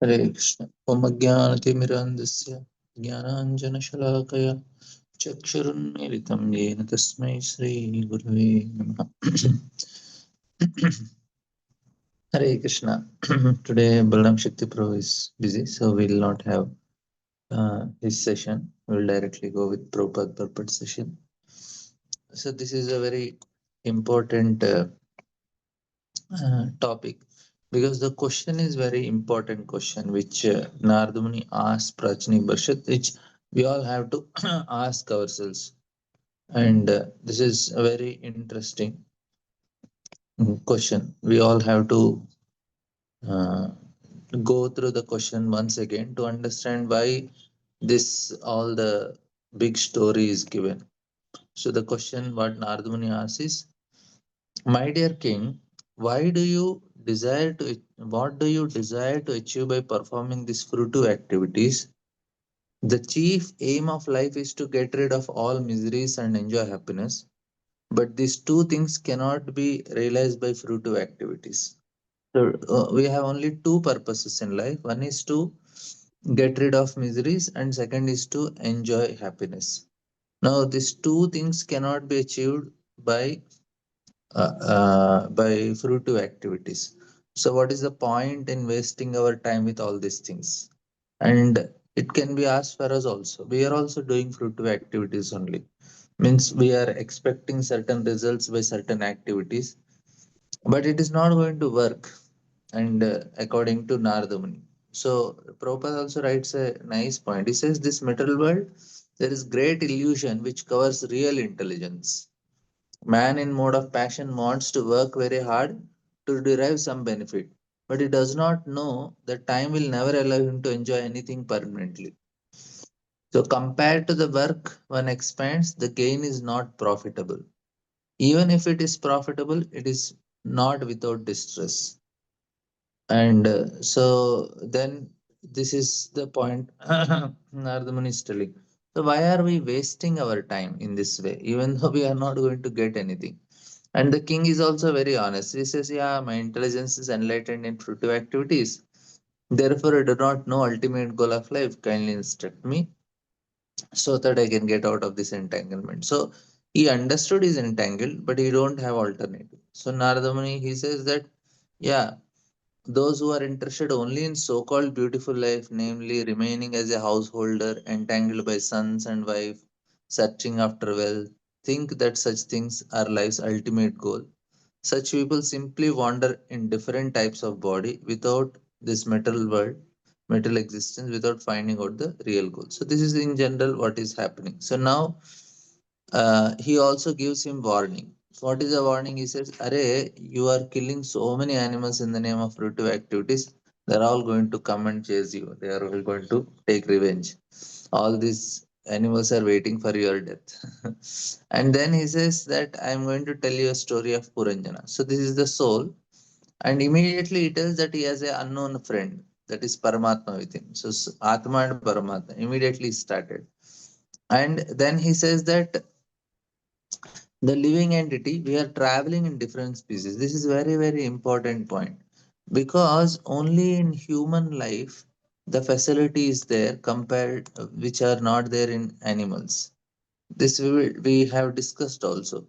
हरे कृष्ण। ओम अज्ञानतिमिरान्धस्य ज्ञानाञ्जनशलाकया चक्षुरुन्मीलितं येन तस्मै श्रीगुरवे नमः। Hare Krishna. Today Balaram Shakti Pro is busy, so we will not have his session. We will directly go with Prabhupada purport session. So this is a very important topic because the question is very important question which Narada Muni asked Prachini Barshad, which we all have to ask ourselves. And this is a very interesting question. We all have to uh, go through the question once again to understand why this all the big story is given. So the question what Narada Muni asks is, my dear king, why do you desire to what do you desire to achieve by performing these fruitive activities? The chief aim of life is to get rid of all miseries and enjoy happiness. But these two things cannot be realized by fruitive activities. So we have only two purposes in life. One is to get rid of miseries, and second is to enjoy happiness. Now, these two things cannot be achieved by by fruitive activities. So, what is the point in wasting our time with all these things? And it can be asked for us also. We are also doing fruitive activities only. Means we are expecting certain results by certain activities, but it is not going to work. And according to Narada Muni. So, Prabhupada also writes a nice point. He says, this material world, there is great illusion which covers real intelligence. Man in mode of passion wants to work very hard to derive some benefit, but he does not know that time will never allow him to enjoy anything permanently. So, compared to the work one expands, the gain is not profitable. Even if it is profitable, it is not without distress. And so then this is the point Narada Muni is telling. So why are we wasting our time in this way, even though we are not going to get anything? And the king is also very honest. He says, yeah, my intelligence is enlightened in fruitive activities. Therefore, I do not know ultimate goal of life. Kindly instruct me so that I can get out of this entanglement. So he understood he's entangled, but he don't have alternative. So Narada Muni, he says that, yeah, those who are interested only in so called beautiful life, namely remaining as a householder, entangled by sons and wife, searching after wealth, think that such things are life's ultimate goal. Such people simply wander in different types of body without this material world, material existence, without finding out the real goal. So, this is in general what is happening. So, now he also gives him warning. What is the warning? He says, Array, you are killing so many animals in the name of fruitive activities. They're all going to come and chase you. They are all going to take revenge. All these animals are waiting for your death. And then he says that I'm going to tell you a story of Puranjana. So this is the soul. And immediately he tells that he has an unknown friend. That is Paramatma with him. So Atma and Paramatma immediately started. And then he says that the living entity, we are traveling in different species. This is very very important point, because only in human life the facility is there compared which are not there in animals. This we have discussed also.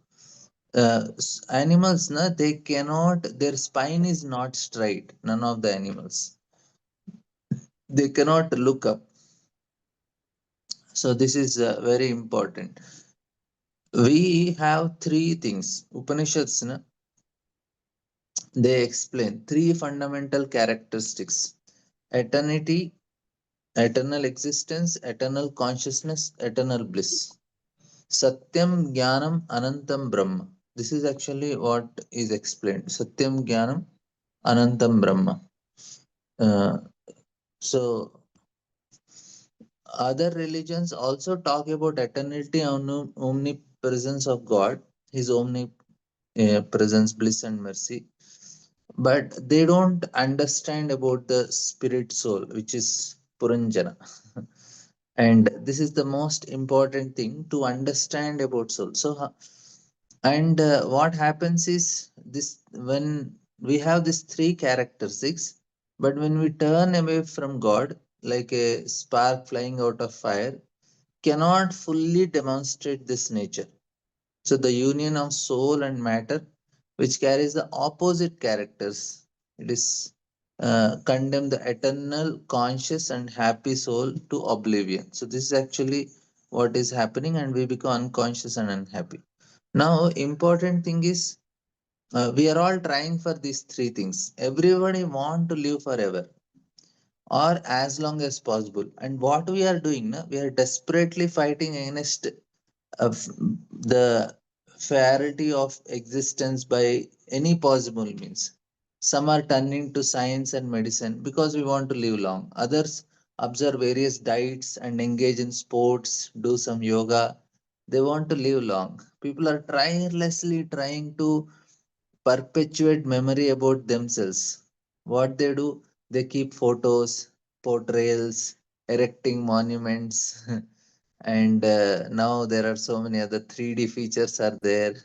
Animals na, they cannot, their spine is not straight, none of the animals, they cannot look up. So this is very important. We have three things. Upanishads na, they explain three fundamental characteristics: eternity, eternal existence, eternal consciousness, eternal bliss. Satyam, Jnanam, Anantam, Brahma. This is actually what is explained. Satyam, Jnanam, Anantam, Brahma. Uh, so, other religions also talk about eternity and omnipresence of God, His omnipresence, bliss, and mercy, but they don't understand about the spirit soul, which is Puranjana. And this is the most important thing to understand about soul. So, and what happens is this: when we have these three characteristics, But when we turn away from God, like a spark flying out of fire, cannot fully demonstrate this nature. So the union of soul and matter, which carries the opposite characters, it is condemn the eternal, conscious, and happy soul to oblivion. So this is actually what is happening, and we become unconscious and unhappy. Now, important thing is we are all trying for these three things. Everybody want to live forever or as long as possible. And what we are doing, na, we are desperately fighting against of the fairity of existence by any possible means. Some are turning to science and medicine because we want to live long. Others observe various diets and engage in sports, do some yoga. They want to live long. People are tirelessly trying to perpetuate memory about themselves. What they do, they keep photos, portrayals, erecting monuments, and now there are so many other 3D features are there.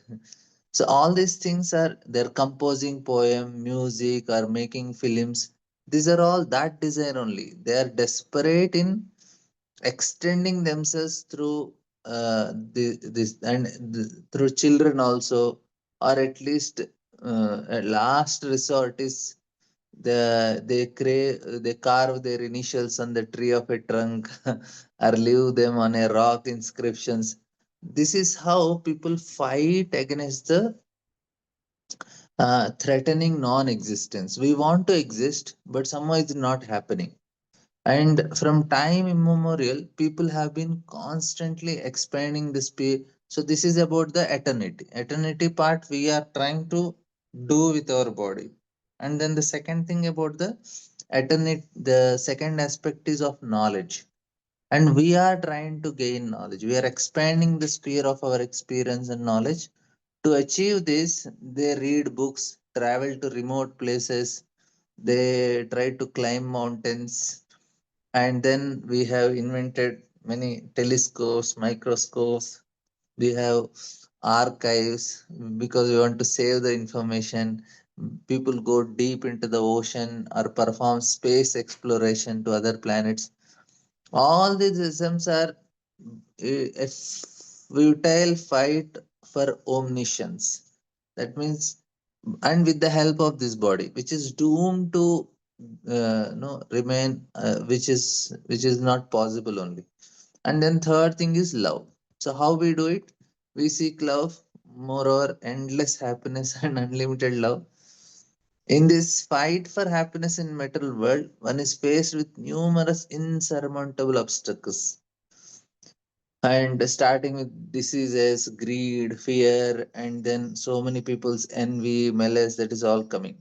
So all these things are they're composing poem, music, or making films. These are all that desire only. They are desperate in extending themselves through this and through children also, or at least a last resort is they carve their initials on the tree of a trunk or leave them on a rock inscriptions. This is how people fight against the threatening non-existence. We want to exist, but somehow it's not happening. And from time immemorial, people have been constantly expanding the space. So this is about the eternity. Eternity part we are trying to do with our body. And then the second thing about the eternity, the second aspect is of knowledge. And we are trying to gain knowledge. We are expanding the sphere of our experience and knowledge. To achieve this, they read books, travel to remote places, they try to climb mountains, and then we have invented many telescopes, microscopes, we have archives because we want to save the information. People go deep into the ocean or perform space exploration to other planets. All these systems are a futile fight for omniscience. That means, and with the help of this body, which is doomed to no remain, which is not possible only. And then third thing is love. So how we do it? We seek love, moreover endless happiness and unlimited love. In this fight for happiness in material world, one is faced with numerous insurmountable obstacles. And starting with diseases, greed, fear, and then so many people's envy, malice, that is all coming.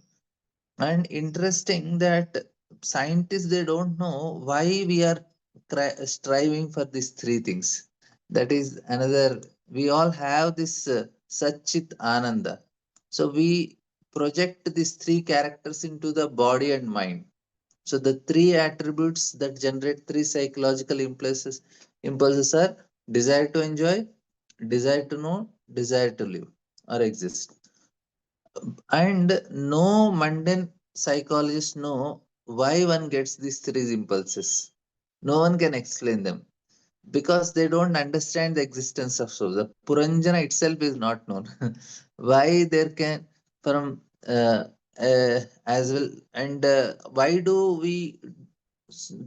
And interesting that scientists they don't know why we are striving for these three things. That is another. We all have this Satchit Ananda. So we project these three characters into the body and mind. So the three attributes that generate three psychological impulses are desire to enjoy, desire to know, desire to live or exist. And no mundane psychologists know why one gets these three impulses. No one can explain them because they don't understand the existence of soul. The Puranjana itself is not known. Why there can from as well, and why do we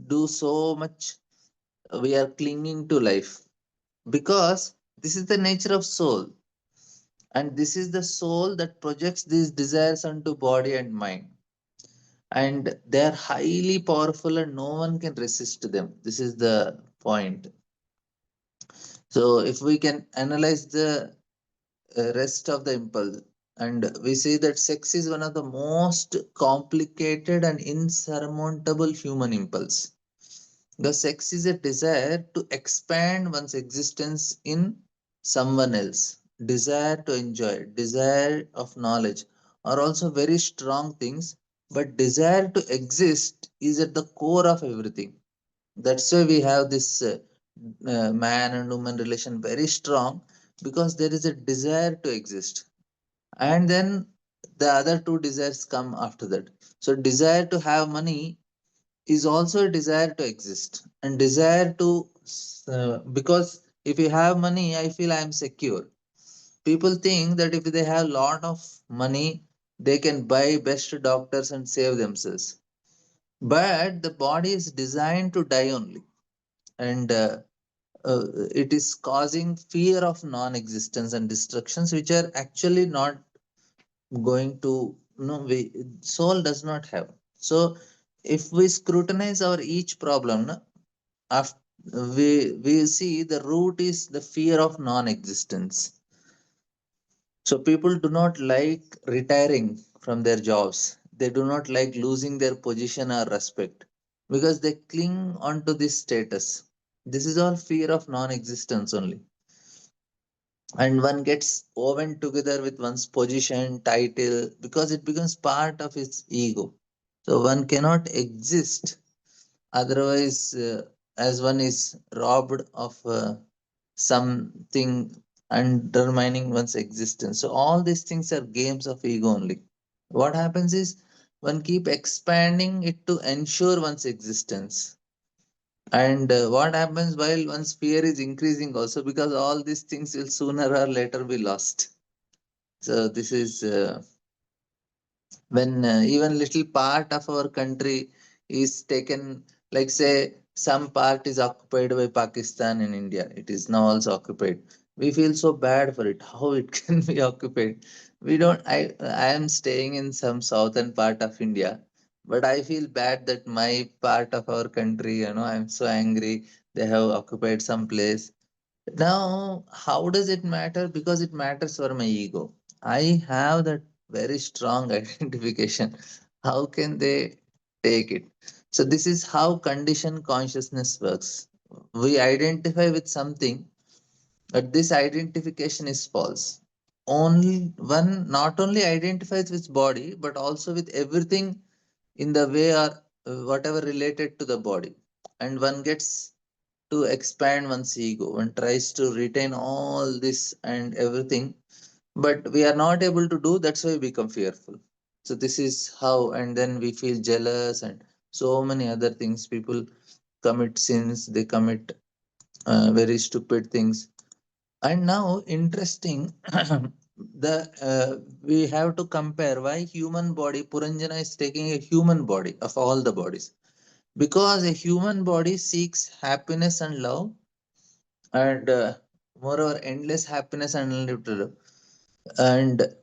do so much? We are clinging to life because this is the nature of soul, and this is the soul that projects these desires onto body and mind, and they are highly powerful and no one can resist them. This is the point. So if we can analyze the rest of the impulse, and we see that sex is one of the most complicated and insurmountable human impulse. The sex is a desire to expand one's existence in someone else. Desire to enjoy, desire of knowledge are also very strong things, but desire to exist is at the core of everything. That's why we have this man and woman relation very strong, because there is a desire to exist. And then the other two desires come after that. So desire to have money is also a desire to exist, and desire to because if you have money, I feel I am secure. People think that if they have lot of money, they can buy best doctors and save themselves, but the body is designed to die only. And uh, it is causing fear of non-existence and destructions, which are actually not going to, we soul does not have. So if we scrutinize our each problem, na, after, we see the root is the fear of non-existence. So people do not like retiring from their jobs. They do not like losing their position or respect because they cling onto this status. This is all fear of non-existence only. And one gets woven together with one's position, title, because it becomes part of his ego. So one cannot exist otherwise, as one is robbed of something undermining one's existence. So all these things are games of ego only. What happens is one keep expanding it to ensure one's existence. And what happens while one's fear is increasing also, because all these things will sooner or later be lost. So this is when even little part of our country is taken, like say some part is occupied by Pakistan and India, it is now also occupied. We feel so bad for it, how it can be occupied. We don't, I am staying in some southern part of India, but I feel bad that my part of our country, I'm so angry they have occupied some place. Now, how does it matter? Because it matters for my ego. I have that very strong identification. How can they take it? So, this is how conditioned consciousness works. We identify with something, but this identification is false. Only one not only identifies with body, but also with everything in the way or whatever related to the body. And one gets to expand one's ego. One tries to retain all this and everything, but we are not able to do. That's why we become fearful. So this is how, and then we feel jealous and so many other things. People commit sins. They commit very stupid things. And now, interesting, the we have to compare why human body. Puranjana is taking a human body of all the bodies, because a human body seeks happiness and love, and moreover endless happiness and unlimited love. And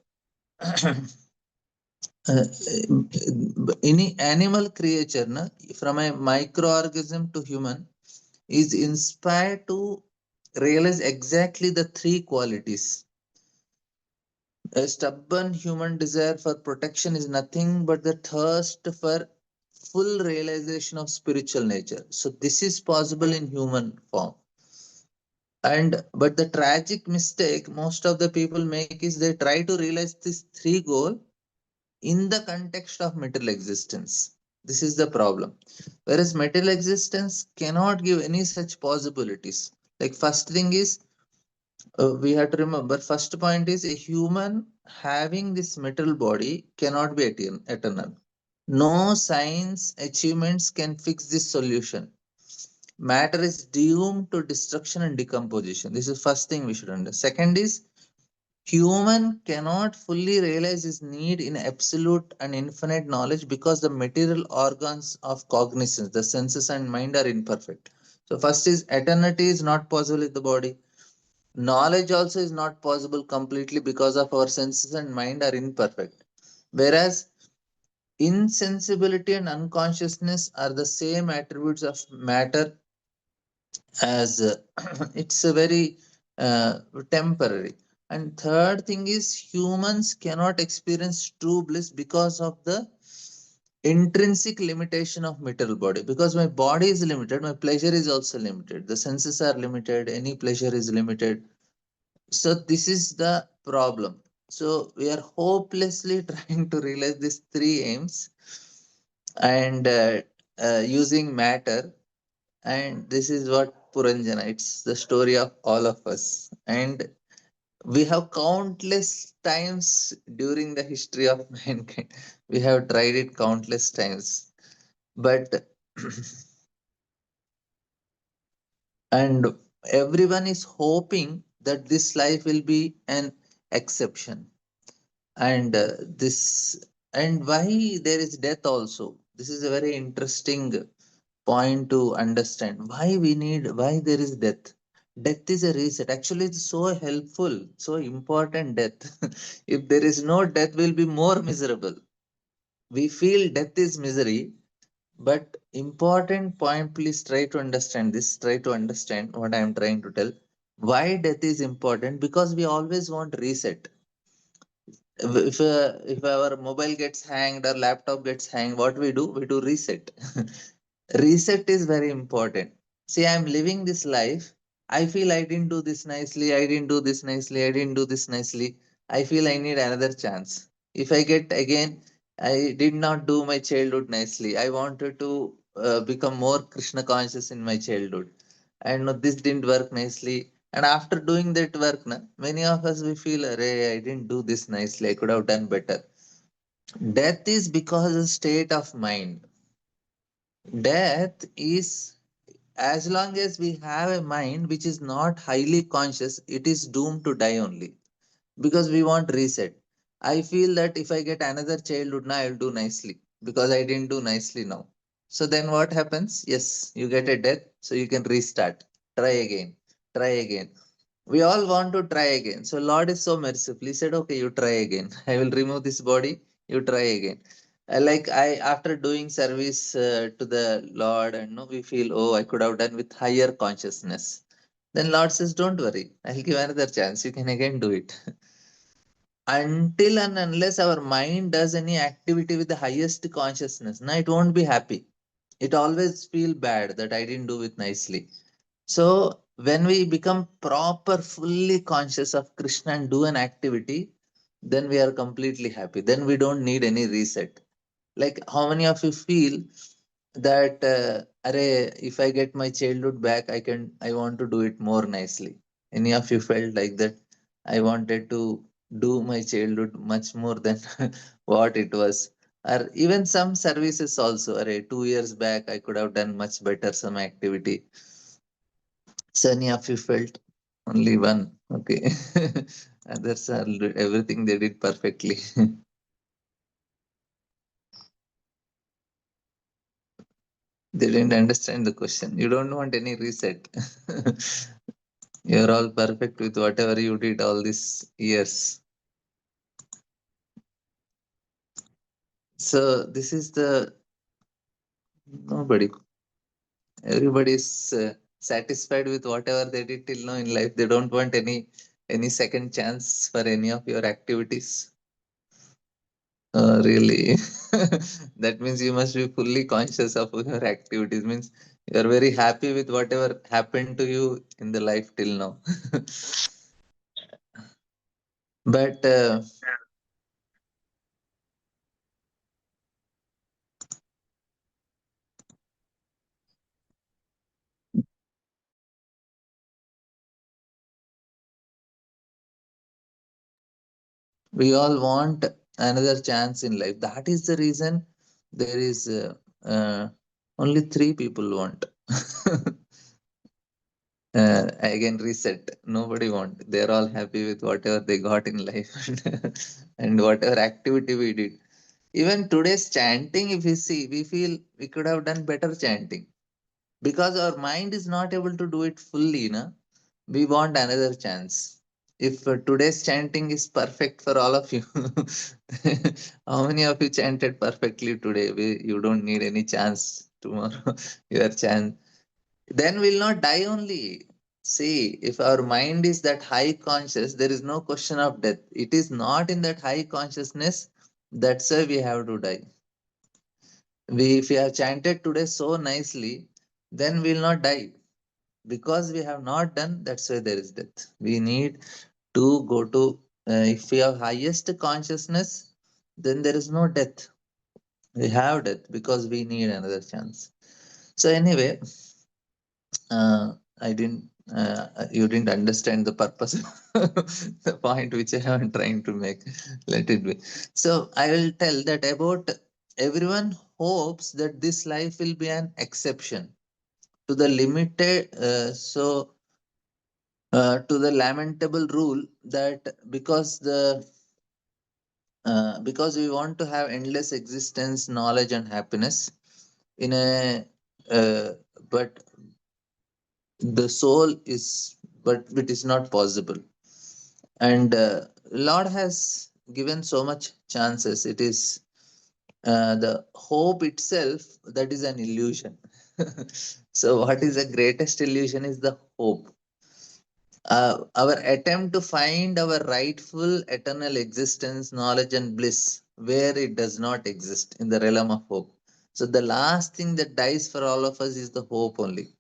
any animal creature, na, from a microorganism to human, is inspired to realize exactly the three qualities. A stubborn human desire for protection is nothing but the thirst for full realization of spiritual nature. So this is possible in human form. And but the tragic mistake most of the people make is they try to realize this three goal in the context of material existence. This is the problem. Whereas material existence cannot give any such possibilities. Like first thing is, we have to remember, first point is a human having this material body cannot be eternal. No science achievements can fix this solution. Matter is doomed to destruction and decomposition. This is first thing we should understand. Second is, human cannot fully realize his need in absolute and infinite knowledge because the material organs of cognizance, the senses and mind, are imperfect. So first is, eternity is not possible with the body. Knowledge also is not possible completely because of our senses and mind are imperfect. Whereas insensibility and unconsciousness are the same attributes of matter, as it's a very temporary. And third thing is, humans cannot experience true bliss because of the intrinsic limitation of material body. Because my body is limited, my pleasure is also limited, the senses are limited, any pleasure is limited. So this is the problem. So we are hopelessly trying to realize these three aims, and using matter. And this is what Puranjana, it's the story of all of us. And We have countless times during the history of mankind. We have tried it countless times. But and everyone is hoping that this life will be an exception. And this and why there is death also. This is a very interesting point to understand why there is death. Death is a reset. Actually, it's so helpful, so important death. If there is no death, we'll be more miserable. We feel death is misery, but important point, please try to understand this. Try to understand what I am trying to tell. Why death is important? Because we always want reset. If our mobile gets hanged or laptop gets hanged, what we do reset. Reset is very important. See, I'm living this life. I feel I didn't do this nicely, I didn't do this nicely, I didn't do this nicely. I feel I need another chance. If I get again, I did not do my childhood nicely, I wanted to become more Krishna conscious in my childhood, and no, this didn't work nicely. And after doing that work na, many of us we feel, Array, I didn't do this nicely, I could have done better. Death is because of state of mind. Death is, as long as we have a mind which is not highly conscious, it is doomed to die only, because we want reset. I feel that if I get another childhood now, I'll do nicely because I didn't do nicely now. So then what happens? Yes, you get a death, so you can restart, try again, try again. We all want to try again. So Lord is so merciful. He said, okay, you try again. I will remove this body. You try again. Like I, after doing service to the Lord, and no, we feel, oh, I could have done with higher consciousness. Then Lord says, don't worry. I'll give another chance. You can again do it. Until and unless our mind does any activity with the highest consciousness, now it won't be happy. It always feel bad that I didn't do it nicely. So when we become proper, fully conscious of Krishna and do an activity, then we are completely happy. Then we don't need any reset. Like how many of you feel that, array, if I get my childhood back, I want to do it more nicely. Any of you felt like that? I wanted to do my childhood much more than what it was. Or even some services also, array, 2 years back, I could have done much better some activity. So any of you felt? Only one. Okay. Others are everything they did perfectly. They didn't understand the question. You don't want any reset. You're all perfect with whatever you did all these years. So this is the nobody. Everybody's satisfied with whatever they did till now in life. They don't want any second chance for any of your activities. Really? That means you must be fully conscious of your activities. Means you are very happy with whatever happened to you in the life till now. But we all want another chance in life. That is the reason there is only three people want. Again, reset. Nobody want. They're all happy with whatever they got in life and whatever activity we did. Even today's chanting, if we see, we feel we could have done better chanting because our mind is not able to do it fully. Na? We want another chance. If today's chanting is perfect for all of you, how many of you chanted perfectly today? You don't need any chance tomorrow. Your chance. Then we'll not die only. See, if our mind is that high conscious, there is no question of death. It is not in that high consciousness. That's why we have to die. If we have chanted today so nicely, then we'll not die. Because we have not done, that's why there is death. We need to go to, if we have highest consciousness, then there is no death. We have death because we need another chance. So, anyway, I didn't You didn't understand the purpose, the point which I am trying to make. Let it be. So I will tell that about everyone hopes that this life will be an exception to the limited, to the lamentable rule that because we want to have endless existence, knowledge, and happiness in a but the soul is but it is not possible. And Lord has given so much chances. It is the hope itself that is an illusion. So what is the greatest illusion is the hope. Our attempt to find our rightful eternal existence, knowledge, and bliss where it does not exist in the realm of hope. So the last thing that dies for all of us is the hope only.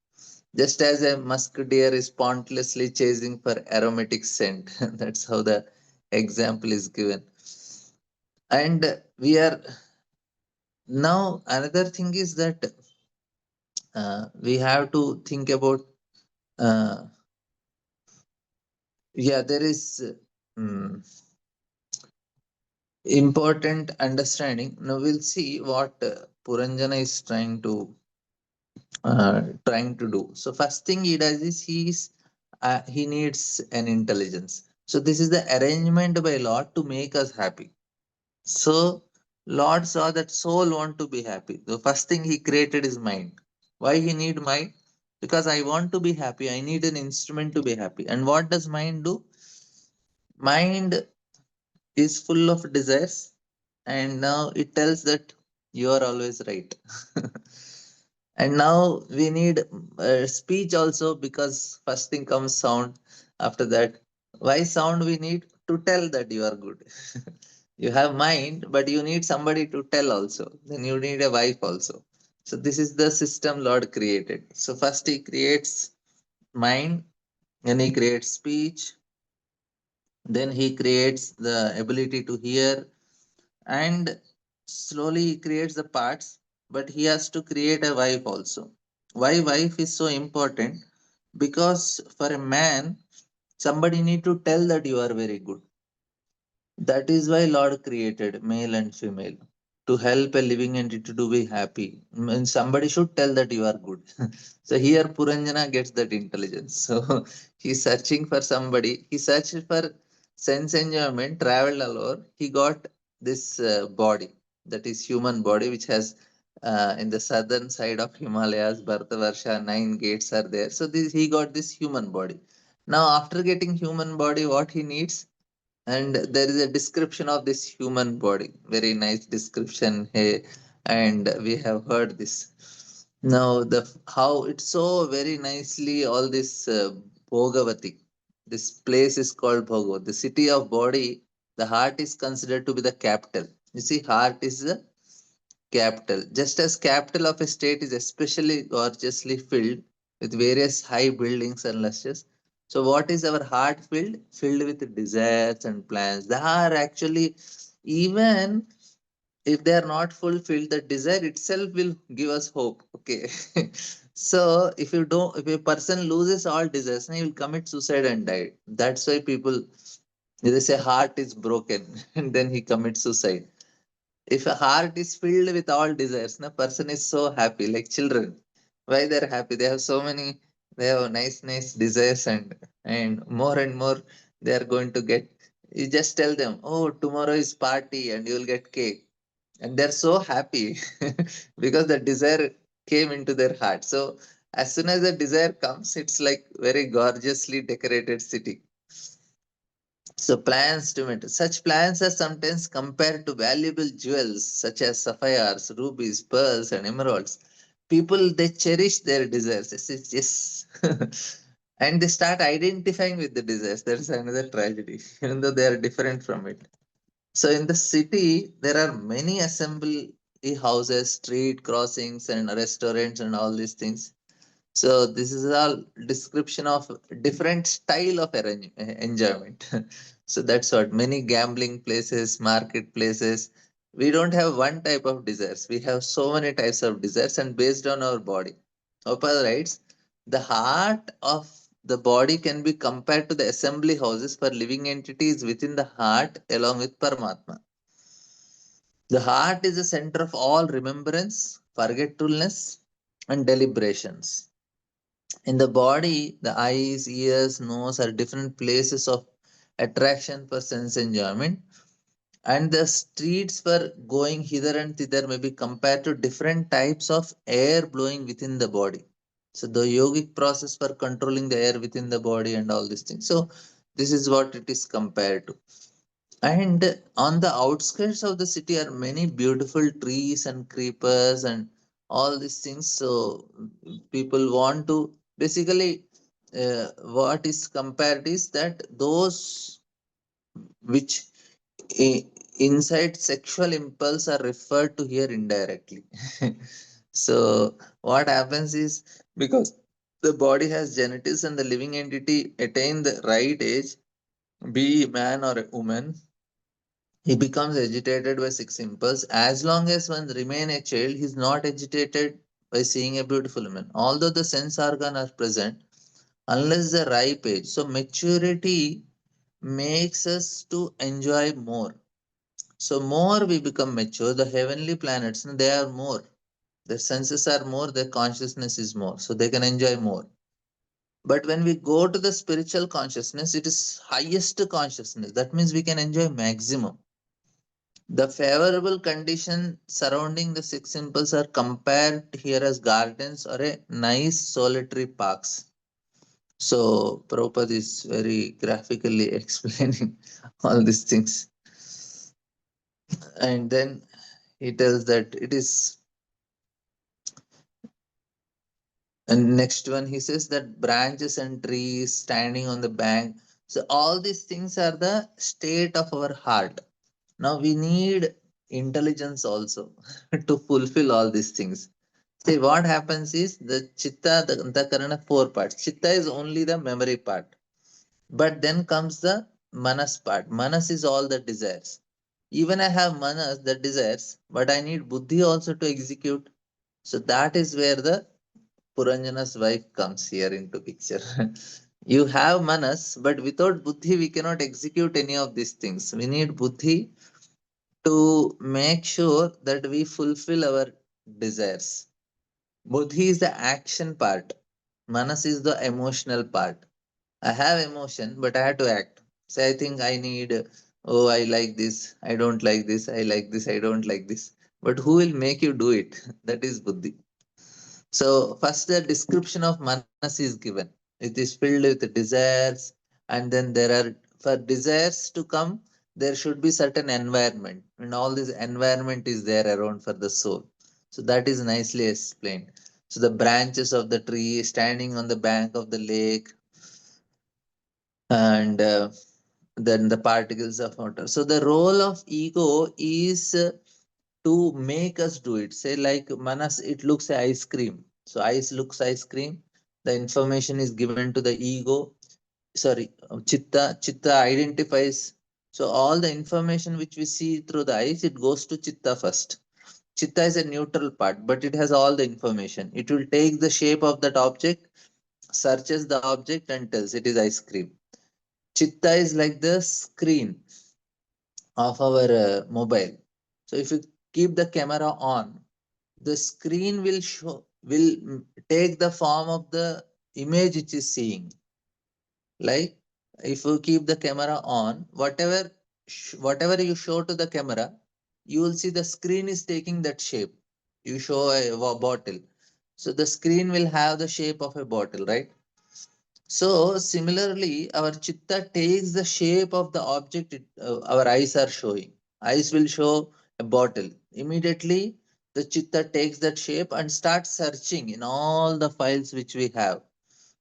Just as a musk deer is pointlessly chasing for aromatic scent. That's how the example is given. And we are now another thing is that we have to think about uh, yeah, there is mm, important understanding. Now we'll see what Puranjana is trying to do. So first thing he does is he needs an intelligence. So this is the arrangement by Lord to make us happy. So Lord saw that soul want to be happy. The first thing he created is mind. Why he need mind? Because I want to be happy. I need an instrument to be happy. And what does mind do? Mind is full of desires, and now it tells that you are always right. And now we need speech also, because first thing comes sound. After that, why sound we need? To tell that you are good. You have mind, but you need somebody to tell also. Then you need a wife also. So this is the system Lord created. So first he creates mind, then he creates speech, then he creates the ability to hear, and slowly he creates the parts. But he has to create a wife also. Why wife is so important? Because for a man, somebody need to tell that you are very good. That is why Lord created male and female, to help a living entity to be happy. And somebody should tell that you are good. So here Puranjana gets that intelligence. So he's searching for somebody. He searched for sense enjoyment, traveled alone. He got this body, that is human body, which has in the southern side of Himalayas, Bharatavarsha, 9 gates are there. So he got this human body. Now after getting human body, what he needs? And there is a description of this human body, very nice description. Hey, and we have heard this. Now the how it's so very nicely all this Bhogavati, this place is called Bhogavat, the city of body. The heart is considered to be the capital. You see, heart is the capital. Just as capital of a state is especially gorgeously filled with various high buildings and luscious. So what is our heart filled? Filled with desires and plans. They are actually, even if they are not fulfilled, the desire itself will give us hope. Okay. So if a person loses all desires, he will commit suicide and die. That's why people, they say heart is broken and then he commits suicide. If a heart is filled with all desires, the person is so happy, like children. Why they're happy? They have so many, they have nice desires, and more they are going to get. You just tell them, oh, tomorrow is party and you will get cake, and they're so happy because the desire came into their heart. So as soon as the desire comes, it's like very gorgeously decorated city. So plans to matter. Such plans are sometimes compared to valuable jewels such as sapphires, rubies, pearls, and emeralds. People, they cherish their desires. Yes. And they start identifying with the desires. That's another tragedy, even though they are different from it. So in the city, there are many assembly houses, street crossings, and restaurants, and all these things. So this is all description of different style of enjoyment. So that's what many gambling places, marketplaces. We don't have one type of desires. We have so many types of desires, and based on our body. Opal writes, the heart of the body can be compared to the assembly houses for living entities within the heart along with Paramatma. The heart is the center of all remembrance, forgetfulness, and deliberations. In the body, the eyes, ears, nose are different places of attraction for sense enjoyment, and the streets for going hither and thither may be compared to different types of air blowing within the body. So, the yogic process for controlling the air within the body and all these things. So, this is what it is compared to. And on the outskirts of the city are many beautiful trees and creepers and all these things. So people want to basically, what is compared is that those which inside sexual impulse are referred to here indirectly. So what happens is, because the body has genetics and the living entity attain the right age, be a man or a woman, he becomes agitated by six impulse. As long as one remain a child, he is not agitated by seeing a beautiful woman. Although the sense organ are present, unless the ripe age. So maturity makes us to enjoy more. So more we become mature, the heavenly planets, they are more. Their senses are more, their consciousness is more. So they can enjoy more. But when we go to the spiritual consciousness, it is highest consciousness. That means we can enjoy maximum. The favorable conditions surrounding the six impulses are compared here as gardens or a nice solitary parks. So Prabhupada is very graphically explaining all these things. And then he tells that it is, and next one he says that branches and trees standing on the bank. So all these things are the state of our heart. Now we need intelligence also to fulfill all these things. See, what happens is the chitta, the karana, four parts. Chitta is only the memory part. But then comes the manas part. Manas is all the desires. Even I have manas, the desires, but I need buddhi also to execute. So that is where the Puranjana's wife comes here into picture. You have manas, but without buddhi, we cannot execute any of these things. We need buddhi to make sure that we fulfill our desires. Buddhi is the action part. Manas is the emotional part. I have emotion, but I have to act. Say, I think I need, oh, I like this, I don't like this, I like this, I don't like this. But who will make you do it? That is Buddhi. So, first, the description of Manas is given. It is filled with desires, and then there are, for desires to come, there should be certain environment, and all this environment is there around for the soul. So, that is nicely explained. So, the branches of the tree standing on the bank of the lake, and then the particles of water. So the role of ego is to make us do it. Say like manas, it looks ice cream. So ice looks ice cream. The information is given to the ego. Sorry, chitta. Chitta identifies. So all the information which we see through the eyes, it goes to chitta first. Chitta is a neutral part, but it has all the information. It will take the shape of that object, searches the object, and tells it is ice cream. Chitta is like the screen of our mobile. So if you keep the camera on, the screen will show, will take the form of the image it is seeing. Like if you keep the camera on, whatever you show to the camera, you will see the screen is taking that shape. You show a bottle, so the screen will have the shape of a bottle, right? So similarly, our chitta takes the shape of the object our eyes are showing. Eyes will show a bottle. Immediately, the chitta takes that shape and starts searching in all the files which we have.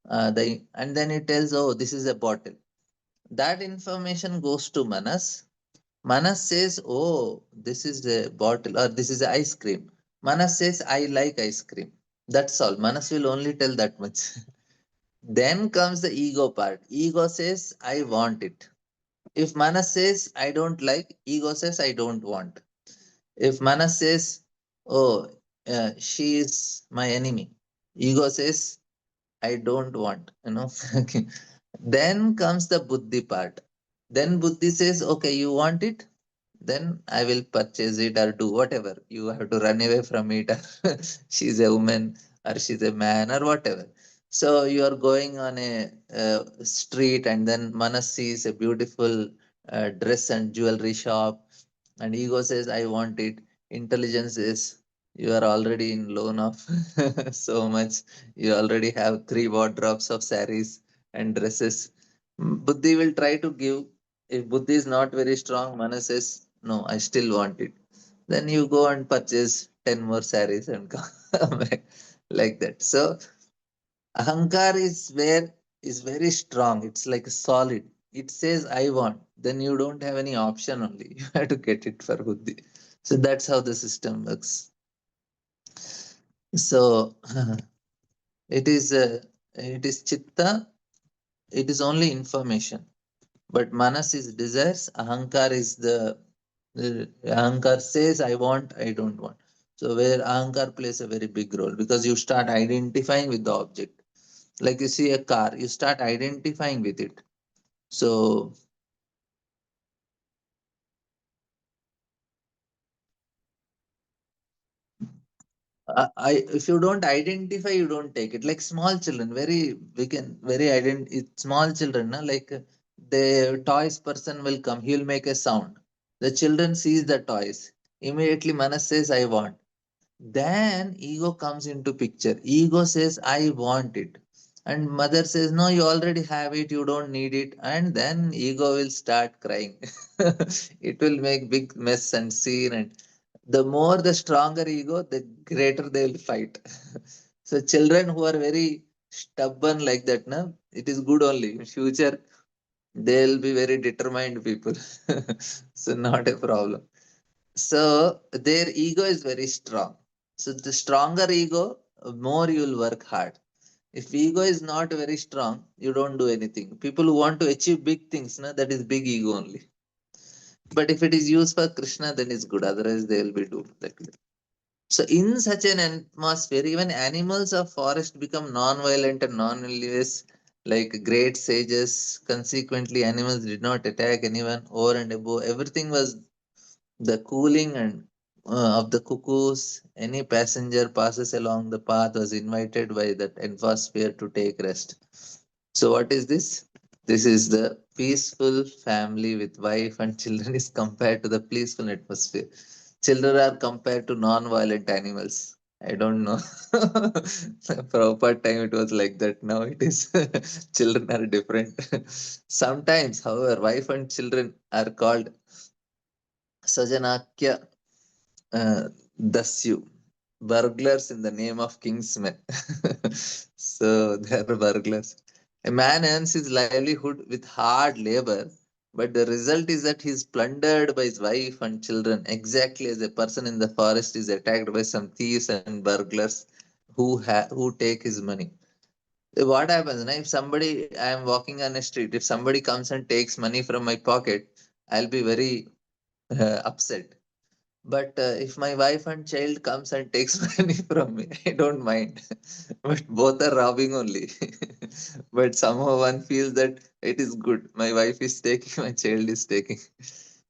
And then it tells, oh, this is a bottle. That information goes to Manas. Manas says, oh, this is a bottle or this is ice cream. Manas says, I like ice cream. That's all. Manas will only tell that much. Then comes the ego part. Ego says, I want it. If Manas says, I don't like, ego says, I don't want. If Manas says, oh, she is my enemy, ego says, I don't want, Okay. Then comes the buddhi part. Then buddhi says, okay, you want it? Then I will purchase it or do whatever. You have to run away from it, or she's a woman, or she's a man, or whatever. So you are going on a street, and then Manas sees a beautiful dress and jewelry shop, and ego says, I want it. Intelligence says, you are already in loan of so much. You already have three wardrobes of saris and dresses. Buddhi will try to give. If Buddhi is not very strong, Mana says, no, I still want it. Then you go and purchase 10 more saris and come back like that. So Ahankar is very strong. It's like solid. It says I want. Then you don't have any option only. You have to get it for Buddhi. So that's how the system works. So it is Chitta. It is only information. But Manas is desires. Ahankar is the Ahankar says I want. I don't want. So where Ahankar plays a very big role because you start identifying with the object. Like you see a car, you start identifying with it. So if you don't identify, you don't take it. Like small children, very we can very small children, na, like the toys person will come, he'll make a sound. The children sees the toys. Immediately Manas says, I want. Then ego comes into picture. Ego says, I want it. And mother says, no, you already have it, you don't need it. And then ego will start crying. It will make big mess and scene. And the more the stronger ego, the greater they will fight. So children who are very stubborn like that, na, it is good only. In future, they'll be very determined people. So not a problem. So their ego is very strong. So the stronger ego, more you will work hard. If ego is not very strong, you don't do anything. People who want to achieve big things, na, that is big ego only. But if it is used for Krishna, then it's good. Otherwise, they will be doomed. Like that. So in such an atmosphere, even animals of forest become non-violent and non-malicious, like great sages. Consequently, animals did not attack anyone over and above. Everything was the cooling and of the cuckoos. Any passenger passes along the path was invited by that atmosphere to take rest. So what is this? This is the peaceful family with wife and children is compared to the peaceful atmosphere. Children are compared to non-violent animals. I don't know. Proper time it was like that. Now it is children are different. Sometimes, however, wife and children are called Sajanakya Dasyu, burglars in the name of kingsmen. So they are burglars. A man earns his livelihood with hard labor, but the result is that he is plundered by his wife and children, exactly as a person in the forest is attacked by some thieves and burglars who take his money. What happens now if somebody I am walking on a street, if somebody comes and takes money from my pocket, I'll be very upset. But if my wife and child comes and takes money from me, I don't mind. But both are robbing only. But somehow one feels that it is good. My wife is taking, my child is taking.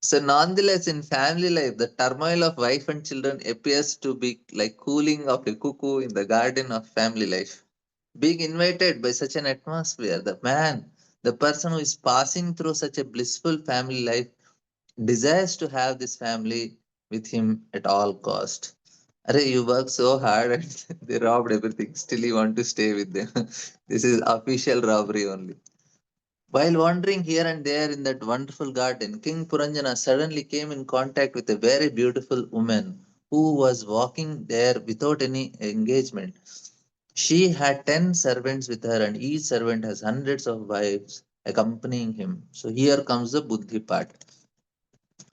So nonetheless, in family life, the turmoil of wife and children appears to be like cooling of a cuckoo in the garden of family life. Being invited by such an atmosphere, the person who is passing through such a blissful family life desires to have this family with him at all cost. Arey, you work so hard and they robbed everything. Still, you want to stay with them. This is official robbery only. While wandering here and there in that wonderful garden, King Puranjana suddenly came in contact with a very beautiful woman who was walking there without any engagement. She had 10 servants with her, and each servant has hundreds of wives accompanying him. So here comes the buddhi part.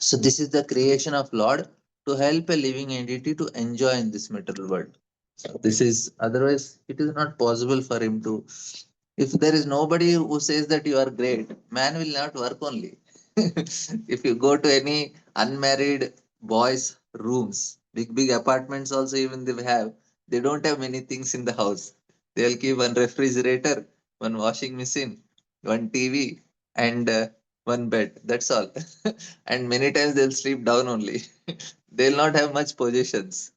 So this is the creation of Lord to help a living entity to enjoy in this material world. So this is otherwise it is not possible for him to. If there is nobody who says that you are great, man will not work only. If you go to any unmarried boys' rooms, big apartments also even they don't have many things in the house. They'll keep one refrigerator, one washing machine, one TV, and one bed. That's all. And many times they'll sleep down only. They'll not have much possessions.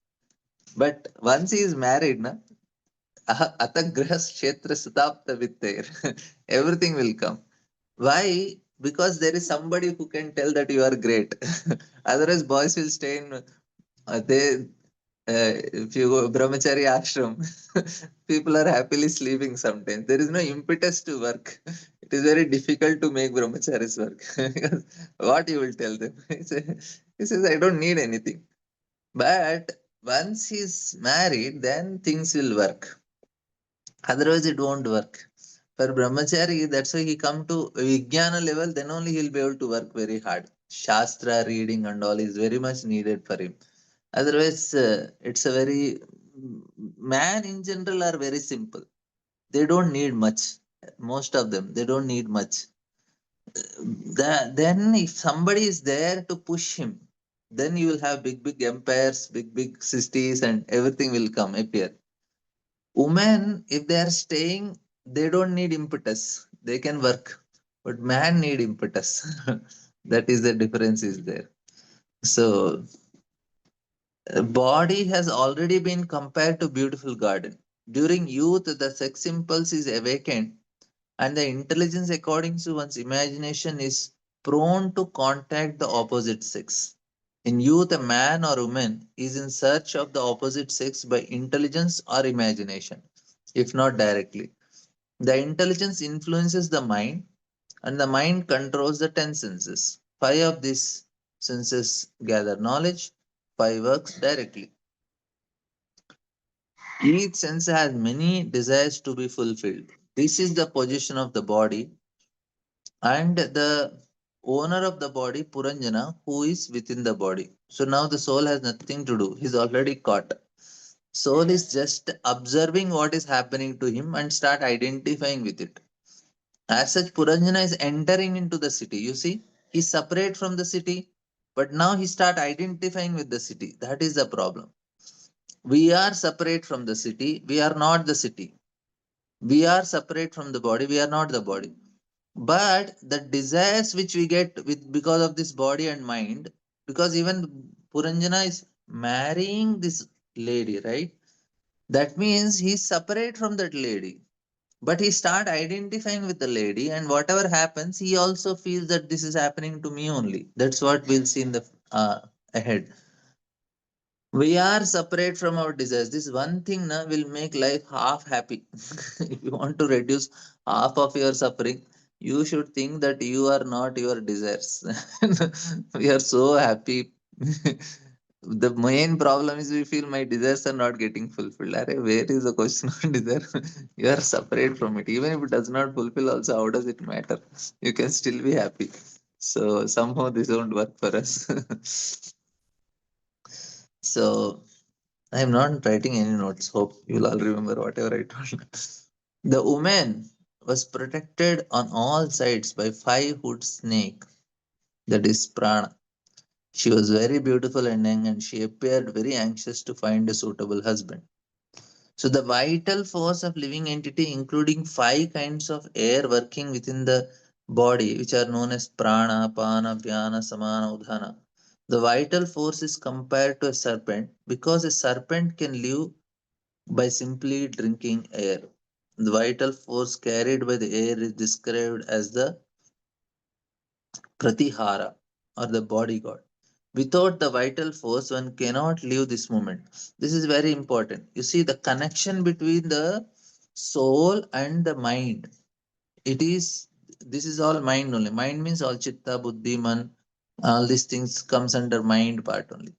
But once he is married, na, atagrahas kshetra sutapta vittair. Everything will come. Why? Because there is somebody who can tell that you are great. Otherwise, boys will stay in they if you go brahmachari ashram, people are happily sleeping sometimes. There is no impetus to work. It is very difficult to make brahmacharis work. Because what you will tell them? He says, I don't need anything. But once he's married, then things will work. Otherwise, it won't work. For brahmachari, that's why he come to vijnana level, then only he'll be able to work very hard. Shastra reading and all is very much needed for him. Otherwise, it's a very man in general are very simple. They don't need much. Most of them, they don't need much. Then if somebody is there to push him, then you will have big empires, big cities, and everything will come appear. Women, if they are staying, they don't need impetus. They can work, but man need impetus. That is the difference is there. So body has already been compared to beautiful garden. During youth, the sex impulse is awakened, and the intelligence, according to one's imagination, is prone to contact the opposite sex. In youth, a man or woman is in search of the opposite sex by intelligence or imagination, if not directly. The intelligence influences the mind, and the mind controls the 10 senses. Five of these senses gather knowledge, five works directly. Each sense has many desires to be fulfilled. This is the position of the body, and the owner of the body, Puranjana, who is within the body. So now the soul has nothing to do. He's already caught. Soul is just observing what is happening to him and start identifying with it. As such, Puranjana is entering into the city. You see, he's separate from the city, but now he start identifying with the city. That is the problem. We are separate from the city. We are not the city. We are separate from the body. We are not the body. But the desires which we get with because of this body and mind, because even Puranjana is marrying this lady, right? That means he's separate from that lady. But he start identifying with the lady, and whatever happens, he also feels that this is happening to me only. That's what we'll see in the ahead. We are separate from our desires. This one thing na, will make life half happy. If you want to reduce half of your suffering, you should think that you are not your desires. We are so happy. The main problem is we feel my desires are not getting fulfilled. Arre, where is the question of desire? You are separate from it. Even if it does not fulfill, also, how does it matter? You can still be happy. So somehow this won't work for us. So I am not writing any notes. Hope you'll all remember whatever I told. The woman was protected on all sides by five-hood snake, that is prana. She was very beautiful and young, and she appeared very anxious to find a suitable husband. So the vital force of living entity, including five kinds of air working within the body, which are known as prana, pana, vyana, samana, udhana. The vital force is compared to a serpent because a serpent can live by simply drinking air. The vital force carried by the air is described as the pratihara or the body god. Without the vital force, one cannot live this moment. This is very important. You see, the connection between the soul and the mind. It is this is all mind only. Mind means all chitta, buddhi, man. All these things comes under mind part only.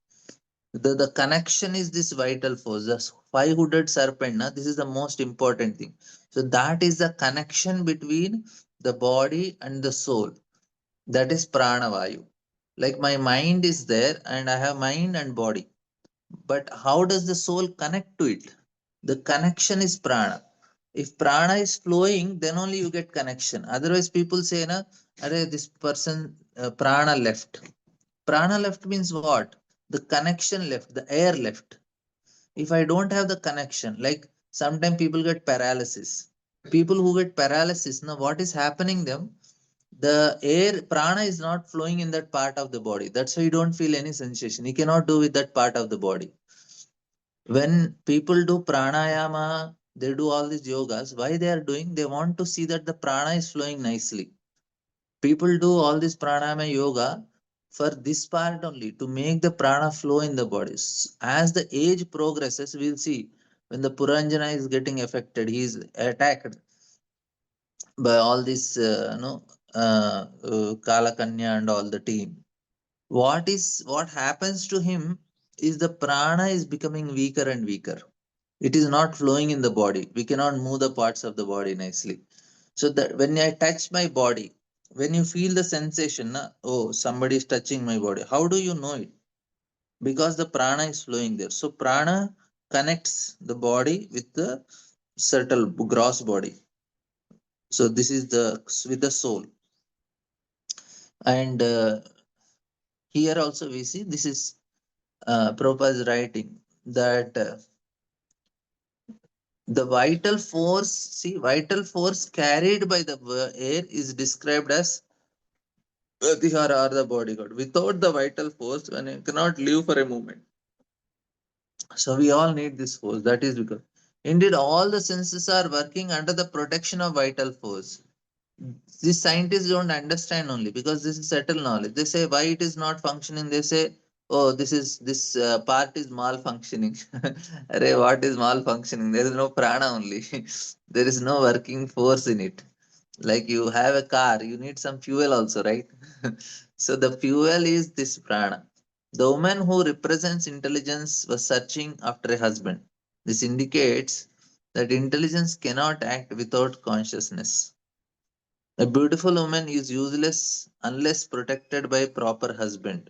The connection is this vital force. The five-hooded serpent, na, this is the most important thing. So that is the connection between the body and the soul. That is pranavayu. Like my mind is there and I have mind and body. But how does the soul connect to it? The connection is prana. If prana is flowing, then only you get connection. Otherwise, people say, na, Arey, this person prana left. Prana left means what? The connection left, the air left. If I don't have the connection, like Sometimes people get paralysis. People who get paralysis, now what is happening them, the air prana is not flowing in that part of the body, that's why you don't feel any sensation, you cannot do with that part of the body. When people do pranayama, they do all these yogas, why they are doing, they want to see that the prana is flowing nicely. People do all this pranayama yoga for this part only, to make the prana flow in the body. As the age progresses, we'll see when the Puranjana is getting affected, he is attacked by all this, Kala Kanya and all the team. What happens to him is the prana is becoming weaker and weaker. It is not flowing in the body. We cannot move the parts of the body nicely. So that when I touch my body, when you feel the sensation, na, oh, somebody is touching my body. How do you know it? Because the prana is flowing there. So prana connects the body with the subtle gross body. So this is the with the soul. And here also we see this is Prabhupada's writing that the vital force, see, vital force carried by the air is described as Pratihara or the bodyguard. Without the vital force, one cannot live for a moment. So we all need this force. That is because indeed all the senses are working under the protection of vital force. These scientists don't understand only because this is subtle knowledge. They say why it is not functioning. They say, oh, this part is malfunctioning. Array, what is malfunctioning? There is no prana only. There is no working force in it. Like you have a car, you need some fuel also, right? So the fuel is this prana. The woman who represents intelligence was searching after a husband. This indicates that intelligence cannot act without consciousness. A beautiful woman is useless unless protected by a proper husband.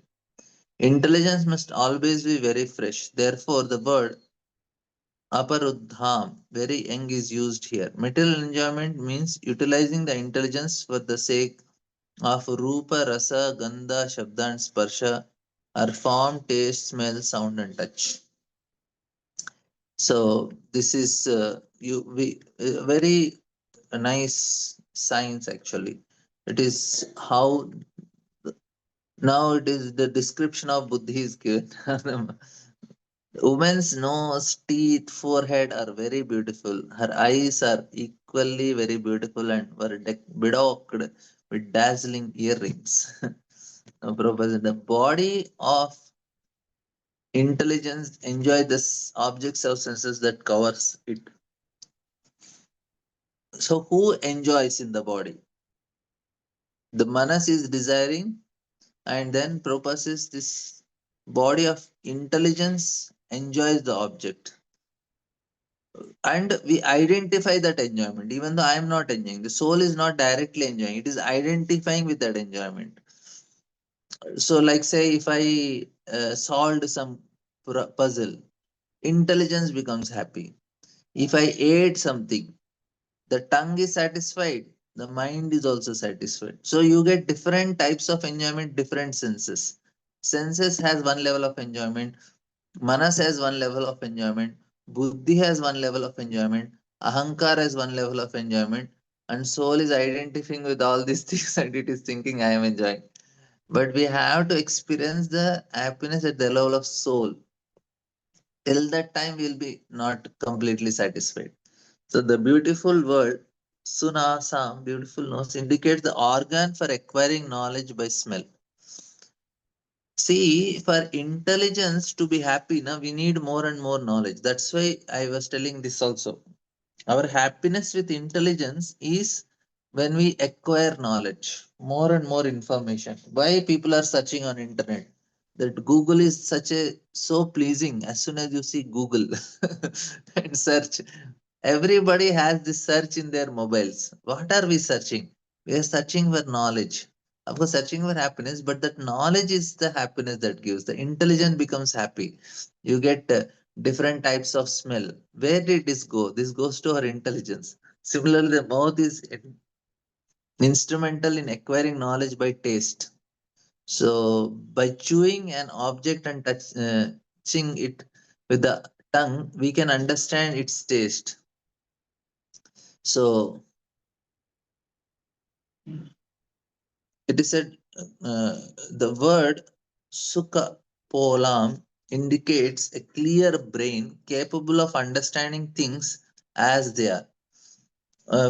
Intelligence must always be very fresh. Therefore, the word aparuddham, very young, is used here. Material enjoyment means utilizing the intelligence for the sake of rupa, rasa, gandha, shabda, and sparsha, are form, taste, smell, sound, and touch. So this is very nice science actually. It is how now it is the description of Buddhi is given. Woman's nose, teeth, forehead are very beautiful. Her eyes are equally very beautiful and were bedecked with dazzling earrings. Now, Prabhupada, the body of intelligence enjoy this objects of senses that covers it. So who enjoys in the body? The manas is desiring, and then Prabhupada says this body of intelligence enjoys the object. And we identify that enjoyment, even though I am not enjoying. The soul is not directly enjoying, it is identifying with that enjoyment. So, like, say, if I solved some puzzle, intelligence becomes happy. If I ate something, the tongue is satisfied, the mind is also satisfied. So, you get different types of enjoyment, different senses. Senses has one level of enjoyment, Manas has one level of enjoyment, Buddhi has one level of enjoyment, Ahankar has one level of enjoyment, and soul is identifying with all these things and it is thinking I am enjoying. But we have to experience the happiness at the level of soul. Till that time, we'll be not completely satisfied. So the beautiful word Sunasam, beautiful nose, indicates the organ for acquiring knowledge by smell. See, for intelligence to be happy, now we need more and more knowledge. That's why I was telling this also. Our happiness with intelligence is when we acquire knowledge, more and more information. Why people are searching on internet? That Google is such a so pleasing. As soon as you see Google and search, everybody has this search in their mobiles. What are we searching? We are searching for knowledge. Of course, searching for happiness, but that knowledge is the happiness that gives. The intelligence becomes happy. You get different types of smell. Where did this go? This goes to our intelligence. Similarly, the mouth is instrumental in acquiring knowledge by taste. So, by chewing an object and touching it with the tongue, we can understand its taste. So it is said the word sukha polam indicates a clear brain capable of understanding things as they are.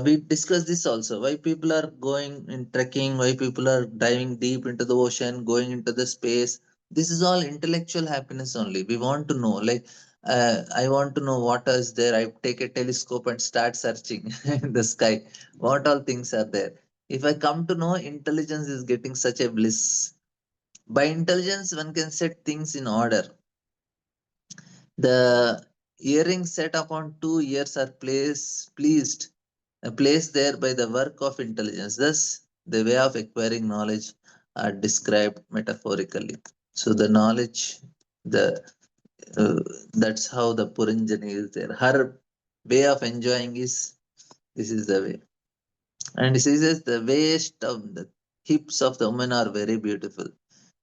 We discussed this also. Why people are going in trekking, why people are diving deep into the ocean, going into the space. This is all intellectual happiness only. We want to know, like, I want to know what is there. I take a telescope and start searching in the sky. What all things are there? If I come to know, intelligence is getting such a bliss. By intelligence, one can set things in order. The earrings set upon two ears are placed there by the work of intelligence. Thus, the way of acquiring knowledge are described metaphorically. So the knowledge, the uh, that's how the Puranjani is there. Her way of enjoying is this is the way. And he says the waist of the hips of the woman are very beautiful.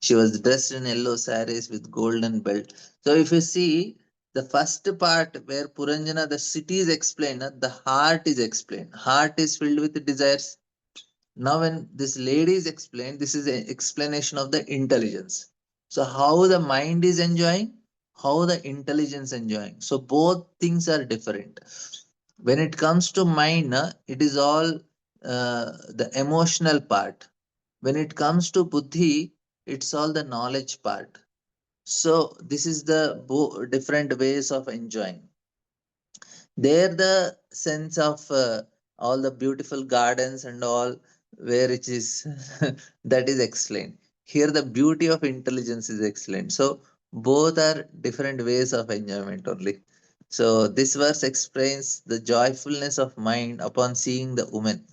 She was dressed in yellow saris with golden belt. So if you see the first part where Puranjana, the city is explained, the heart is explained. Heart is filled with desires. Now when this lady is explained, this is an explanation of the intelligence. So how the mind is enjoying, how the intelligence enjoying. So both things are different. When it comes to mind, it is all the emotional part. When it comes to buddhi, it's all the knowledge part. So this is the different ways of enjoying. There the sense of all the beautiful gardens and all where it is that is explained. Here the beauty of intelligence is explained. So both are different ways of enjoyment only. So this verse explains the joyfulness of mind upon seeing the woman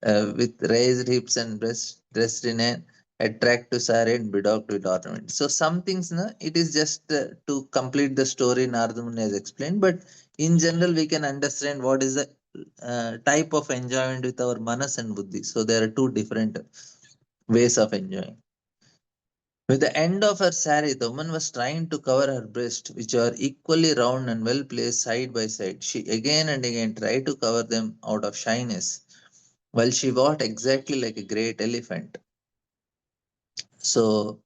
with raised hips and breast dressed in an attractive saree and bedaubed with ornament. So some things, na, it is just to complete the story Nardamun has explained, but in general we can understand what is the type of enjoyment with our manas and buddhi. So there are two different ways of enjoying. With the end of her saree, the woman was trying to cover her breasts, which are equally round and well placed side by side. She again and again tried to cover them out of shyness, while she walked exactly like a great elephant. So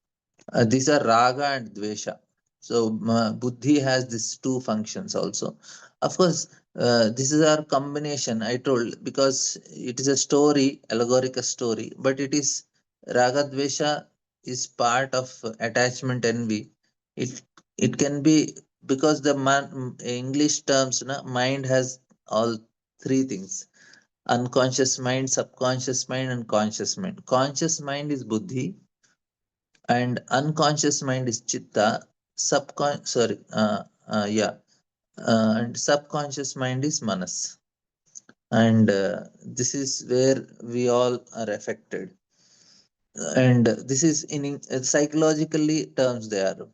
these are raga and dvesha. So buddhi has these two functions also. Of course, this is our combination. I told because it is a story, allegorical story, but it is raga dvesha is part of attachment envy. It it can be because the English terms, na, mind has all three things: unconscious mind, subconscious mind, and conscious mind. Conscious mind is buddhi and unconscious mind is chitta. And subconscious mind is manas. And this is where we all are affected. And this is psychologically terms they are.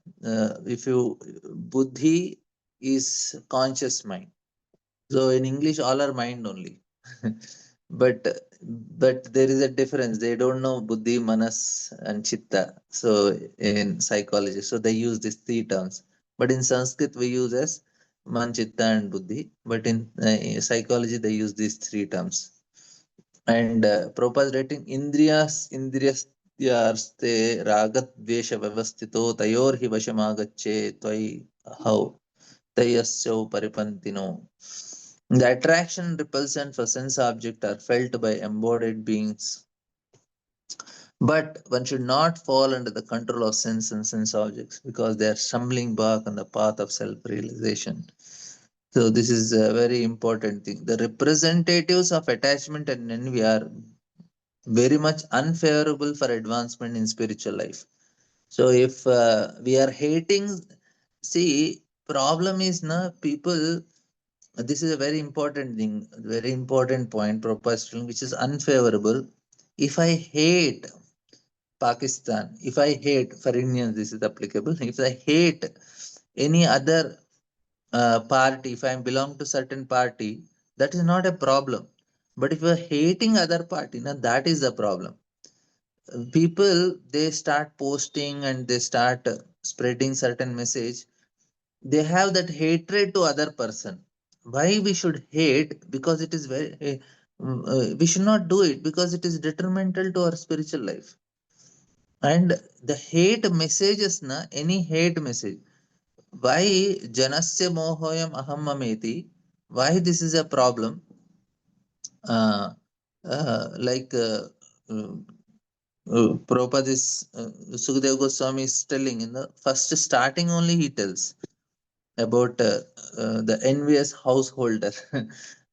If you buddhi is conscious mind. So in English, all are mind only. but but there is a difference. They don't know buddhi, manas, and chitta. So in psychology, so they use these three terms. But in Sanskrit, we use as man, chitta, and buddhi. But in psychology, they use these three terms. And Prabhupada writing indriyasyarste ragat dvesha vyavastito tayor hi vashamagache tvai hau tayasyau paripantino. The attraction and repulsion for sense object are felt by embodied beings, but one should not fall under the control of sense and sense objects because they are stumbling block on the path of self-realization. So this is a very important thing. The representatives of attachment and envy are very much unfavorable for advancement in spiritual life. So if we are hating, see, problem is na people. This is a very important thing, very important point, proposition, which is unfavorable. If I hate Pakistan, if I hate, for Indians, this is applicable. If I hate any other party, if I belong to certain party, that is not a problem. But if you are hating other party, now that is the problem. People, they start posting and they start spreading certain message. they have that hatred to other person. Why we should hate? Because it is we should not do it because it is detrimental to our spiritual life. And the hate messages, na, any hate message, why janasya mohoyam aham mameti, why this is a problem. uh, like uh, Prabhupada is Sukadeva Goswami is telling in the first starting only, he tells about the envious householder.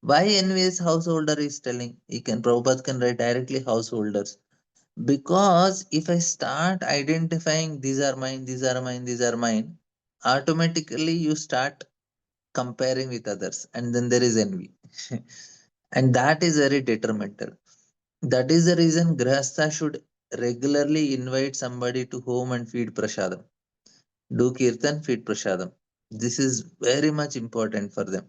Why envious householder is telling? He can, Prabhupada can write directly householders. Because if I start identifying these are mine, these are mine, these are mine, automatically you start comparing with others, and then there is envy. And that is very detrimental. That is the reason Grihastha should regularly invite somebody to home and feed prasadam. Do kirtan, feed prasadam. This is very much important for them.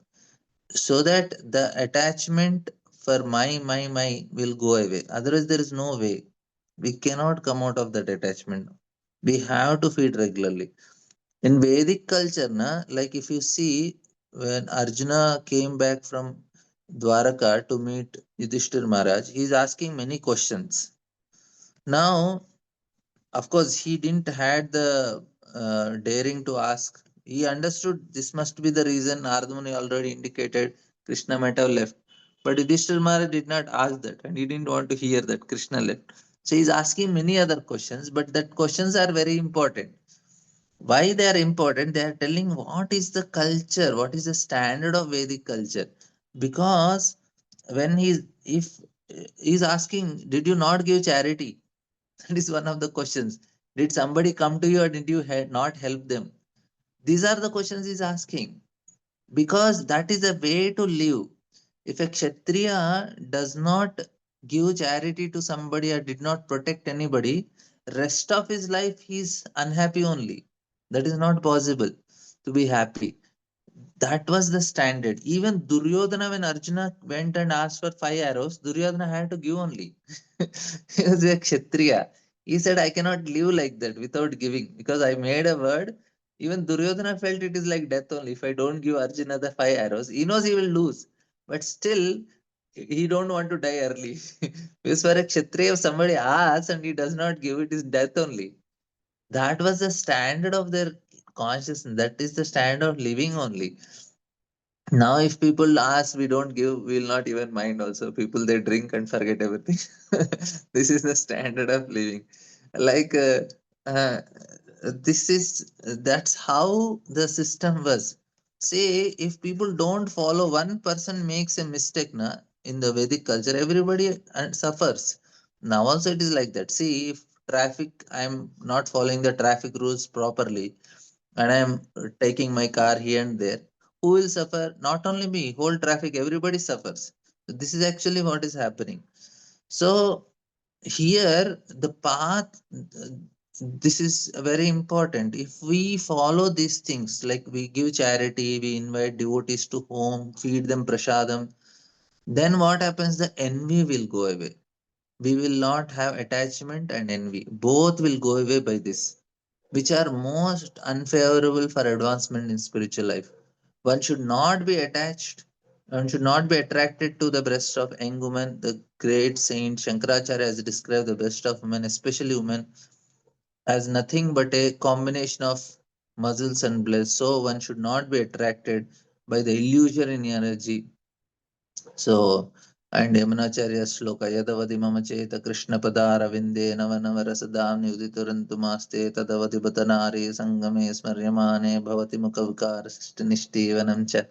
So that the attachment for my will go away. Otherwise, there is no way. We cannot come out of that attachment. We have to feed regularly. In Vedic culture, na, like if you see when Arjuna came back from Dwaraka to meet Yudhishthir Maharaj, he is asking many questions. Now, of course, he didn't had the daring to ask. He understood this must be the reason. Narada Muni already indicated Krishna might have left. But Yudhishthir Maharaj did not ask that, and he didn't want to hear that Krishna left. So he's asking many other questions, but that questions are very important. Why they are important? They are telling what is the culture, what is the standard of Vedic culture. Because when if he's asking, did you not give charity? That is one of the questions. Did somebody come to you or did you not help them? These are the questions he's asking. Because that is a way to live. If a Kshatriya does not give charity to somebody or did not protect anybody, rest of his life he is unhappy only. That is not possible to be happy. That was the standard. Even Duryodhana, when Arjuna went and asked for 5 arrows, Duryodhana had to give only. He was a Kshatriya. He said, I cannot live like that without giving because I made a word. Even Duryodhana felt it is like death only. If I don't give Arjuna the 5 arrows, he knows he will lose. But still, he don't want to die early. Because for a Kshatriya, if somebody asks and he does not give, it is death only. That was the standard of their consciousness. That is the standard of living only. Now, if people ask, we don't give, we'll not even mind also. People, they drink and forget everything. This is the standard of living. Like, uh, that's how the system was. Say, if people don't follow, one person makes a mistake na, in the Vedic culture, everybody suffers. Now also it is like that. See, if traffic, I'm not following the traffic rules properly, and I'm taking my car here and there, who will suffer? Not only me, whole traffic, everybody suffers. So this is actually what is happening. So here, the path, this is very important. If we follow these things, like we give charity, we invite devotees to home, feed them prasadam, then what happens? The envy will go away. We will not have attachment and envy. Both will go away by this, which are most unfavorable for advancement in spiritual life. One should not be attached, one should not be attracted to the breast of young women. The great saint Shankaracharya has described the breast of women, especially women, as nothing but a combination of muscles and blood. So one should not be attracted by the illusionary energy. So, and Yamunacharya Shloka Yadavadi Mama Cheta Krishna Padara Vinde Navanavarasadam Yuditurantumaste Tadavadi Batanari Sangame Smaryamane Bhavati Mukavikar Nishtivanamcha.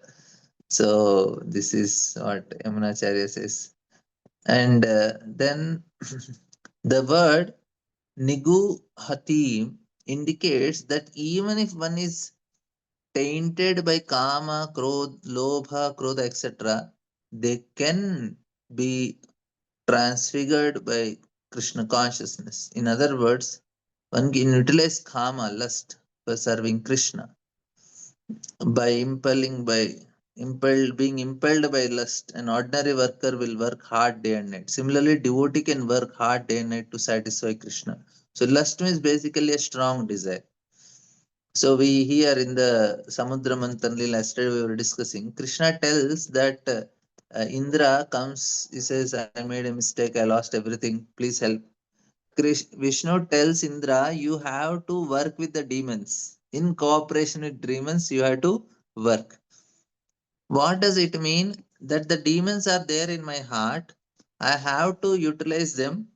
So, this is what Yamunacharya says. And then the word Nigu Hatim indicates that even if one is tainted by kama, lobha, krodha, etc., they can be transfigured by Krishna consciousness. In other words, one can utilize kama, lust, for serving Krishna by being impelled by lust. An ordinary worker will work hard day and night. Similarly, devotee can work hard day and night to satisfy Krishna. So lust means basically a strong desire. So we here in the Samudra Manthan Leela, yesterday we were discussing, Krishna tells that Indra comes, he says, I made a mistake, I lost everything, please help. Vishnu tells Indra, you have to work with the demons, in cooperation with demons you have to work. What does it mean? That the demons are there in my heart. I have to utilize them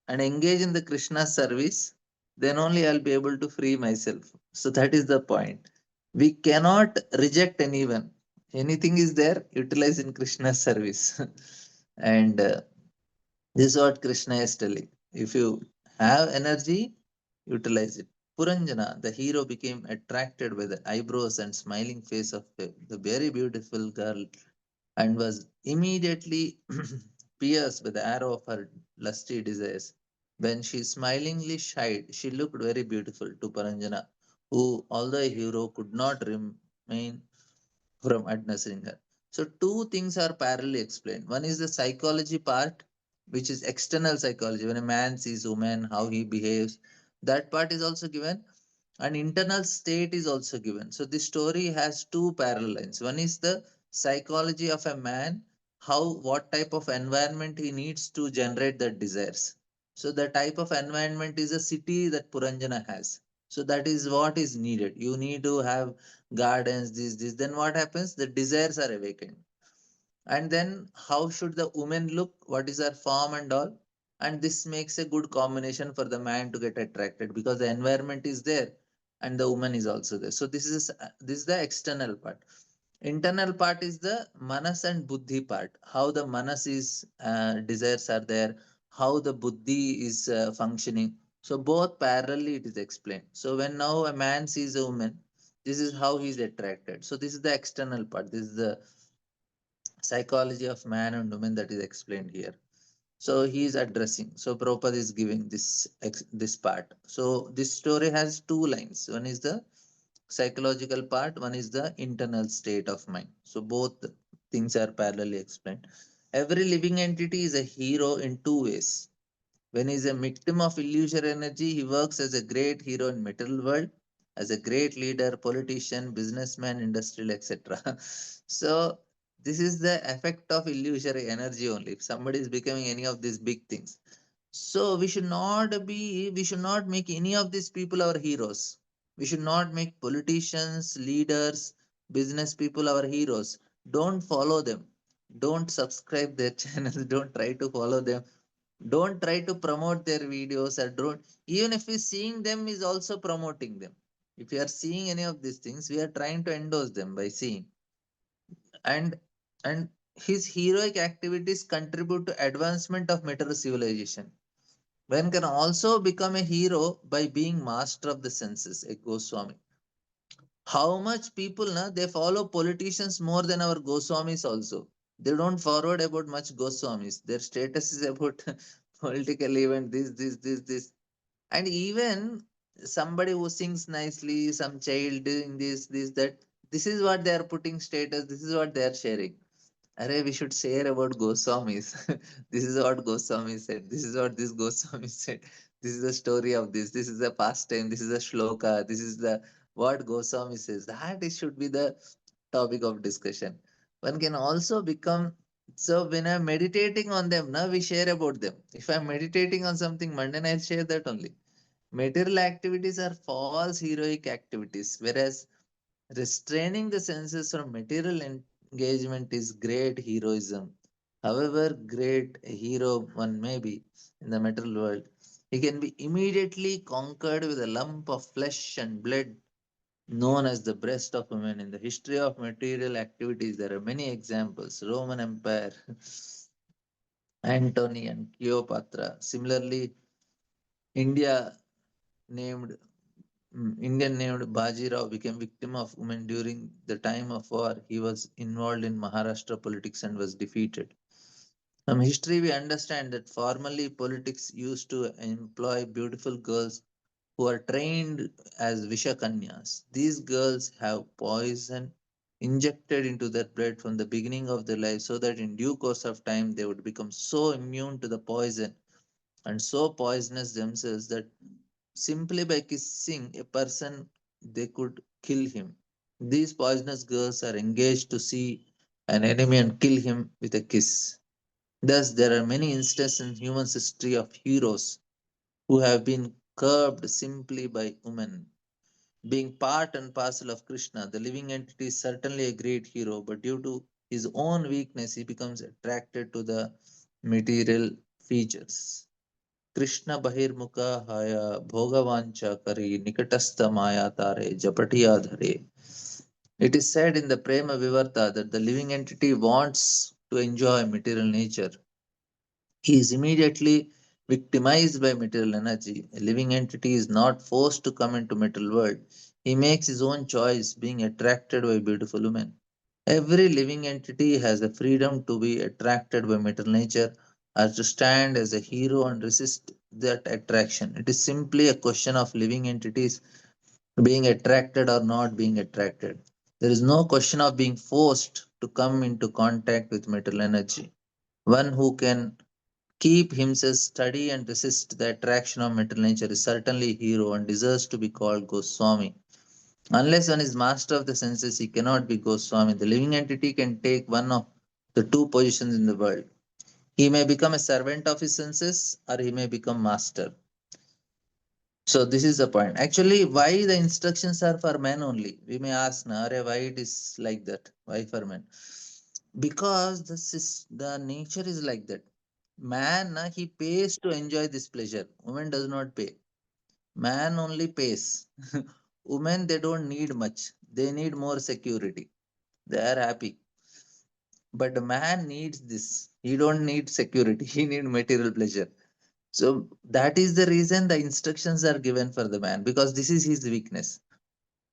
and engage in the Krishna service. Then only I'll be able to free myself. So that is the point. We cannot reject anyone. Anything is there, utilize in Krishna's service. And this is what Krishna is telling. If you have energy, utilize it. Puranjana, the hero, became attracted by the eyebrows and smiling face of the very beautiful girl and was immediately pierced by the arrow of her lusty desires. When she smilingly shied, she looked very beautiful to Paranjana, who, although a hero, could not remain from admonishing her. So, two things are parallelly explained. One is the psychology part, which is external psychology. When a man sees woman, how he behaves, that part is also given. An internal state is also given. So this story has two parallel lines. One is the psychology of a man, how what type of environment he needs to generate the desires. So the type of environment is a city that Puranjana has. So that is what is needed. You need to have gardens, this. Then what happens? The desires are awakened. And then how should the woman look? What is her form and all? And this makes a good combination for the man to get attracted because the environment is there and the woman is also there. So this is the external part. Internal part is the manas and buddhi part. How the manas is desires are there, how the buddhi is functioning. So both parallelly it is explained. So when now a man sees a woman, this is how he is attracted. So this is the external part. This is the psychology of man and woman that is explained here. So he is addressing. So Prabhupada is giving this part. So this story has two lines. One is the psychological part, one is the internal state of mind. So both things are parallelly explained. Every living entity is a hero in two ways. When he is a victim of illusory energy, he works as a great hero in material world, as a great leader, politician, businessman, industrial, etc. So this is the effect of illusory energy only. If somebody is becoming any of these big things, so we should not make any of these people our heroes. We should not make politicians, leaders, business people our heroes. Don't follow them. Don't subscribe their channels. Don't try to follow them. Don't try to promote their videos or don't. Even if we're seeing them is also promoting them. If we are seeing any of these things, we are trying to endorse them by seeing. And and his heroic activities contribute to advancement of material civilization. One can also become a hero by being master of the senses, a Goswami. How much people na, they follow politicians more than our Goswamis also. They don't forward about much Goswamis. Their status is about political event, this. And even somebody who sings nicely, some child doing this, that. This is what they are putting status. This is what they are sharing. Array, we should share about Goswamis. This is what Goswami said. This is what this Goswami said. This is the story of this. This is the pastime. This is the shloka. This is the what Goswami says. That is, should be the topic of discussion. One can also become. So when I'm meditating on them, now we share about them. If I'm meditating on something mundane, I'll share that only. Material activities are false heroic activities, whereas restraining the senses from material engagement is great heroism. However great a hero one may be in the material world, he can be immediately conquered with a lump of flesh and blood known as the breast of woman. In the history of material activities, there are many examples. Roman Empire, Antony and Cleopatra. Similarly, India named Indian named Bajirao became victim of women during the time of war. He was involved in Maharashtra politics and was defeated. From history, we understand that formerly politics used to employ beautiful girls who are trained as Vishakanyas. These girls have poison injected into their blood from the beginning of their life so that in due course of time they would become so immune to the poison and so poisonous themselves that simply by kissing a person they could kill him. These poisonous girls are engaged to see an enemy and kill him with a kiss. Thus, there are many instances in human history of heroes who have been curbed simply by women. Being part and parcel of Krishna, the living entity is certainly a great hero, but due to his own weakness, he becomes attracted to the material features. Krishna Bahirmukha Haya Bhogavancha Kari Nikatastha Maya Tare Japatiya Dhare. It is said in the Prema Vivarta that the living entity wants to enjoy material nature. He is immediately victimized by material energy. A living entity is not forced to come into material world. He makes his own choice, being attracted by beautiful women. Every living entity has the freedom to be attracted by material nature or to stand as a hero and resist that attraction. It is simply a question of living entities being attracted or not being attracted. There is no question of being forced to come into contact with material energy. One who can keep himself steady and resist the attraction of material nature is certainly a hero and deserves to be called Goswami. Unless one is master of the senses, he cannot be Goswami. The living entity can take one of the two positions in the world. He may become a servant of his senses or he may become master. So this is the point. Actually, why the instructions are for men only? We may ask, Nare, why it is like that? Why for men? Because the nature is like that. Man, he pays to enjoy this pleasure. Woman does not pay. Man only pays. Women, they don't need much. They need more security. They are happy. But the man needs this. He don't need security. He need material pleasure. So that is the reason the instructions are given for the man because this is his weakness.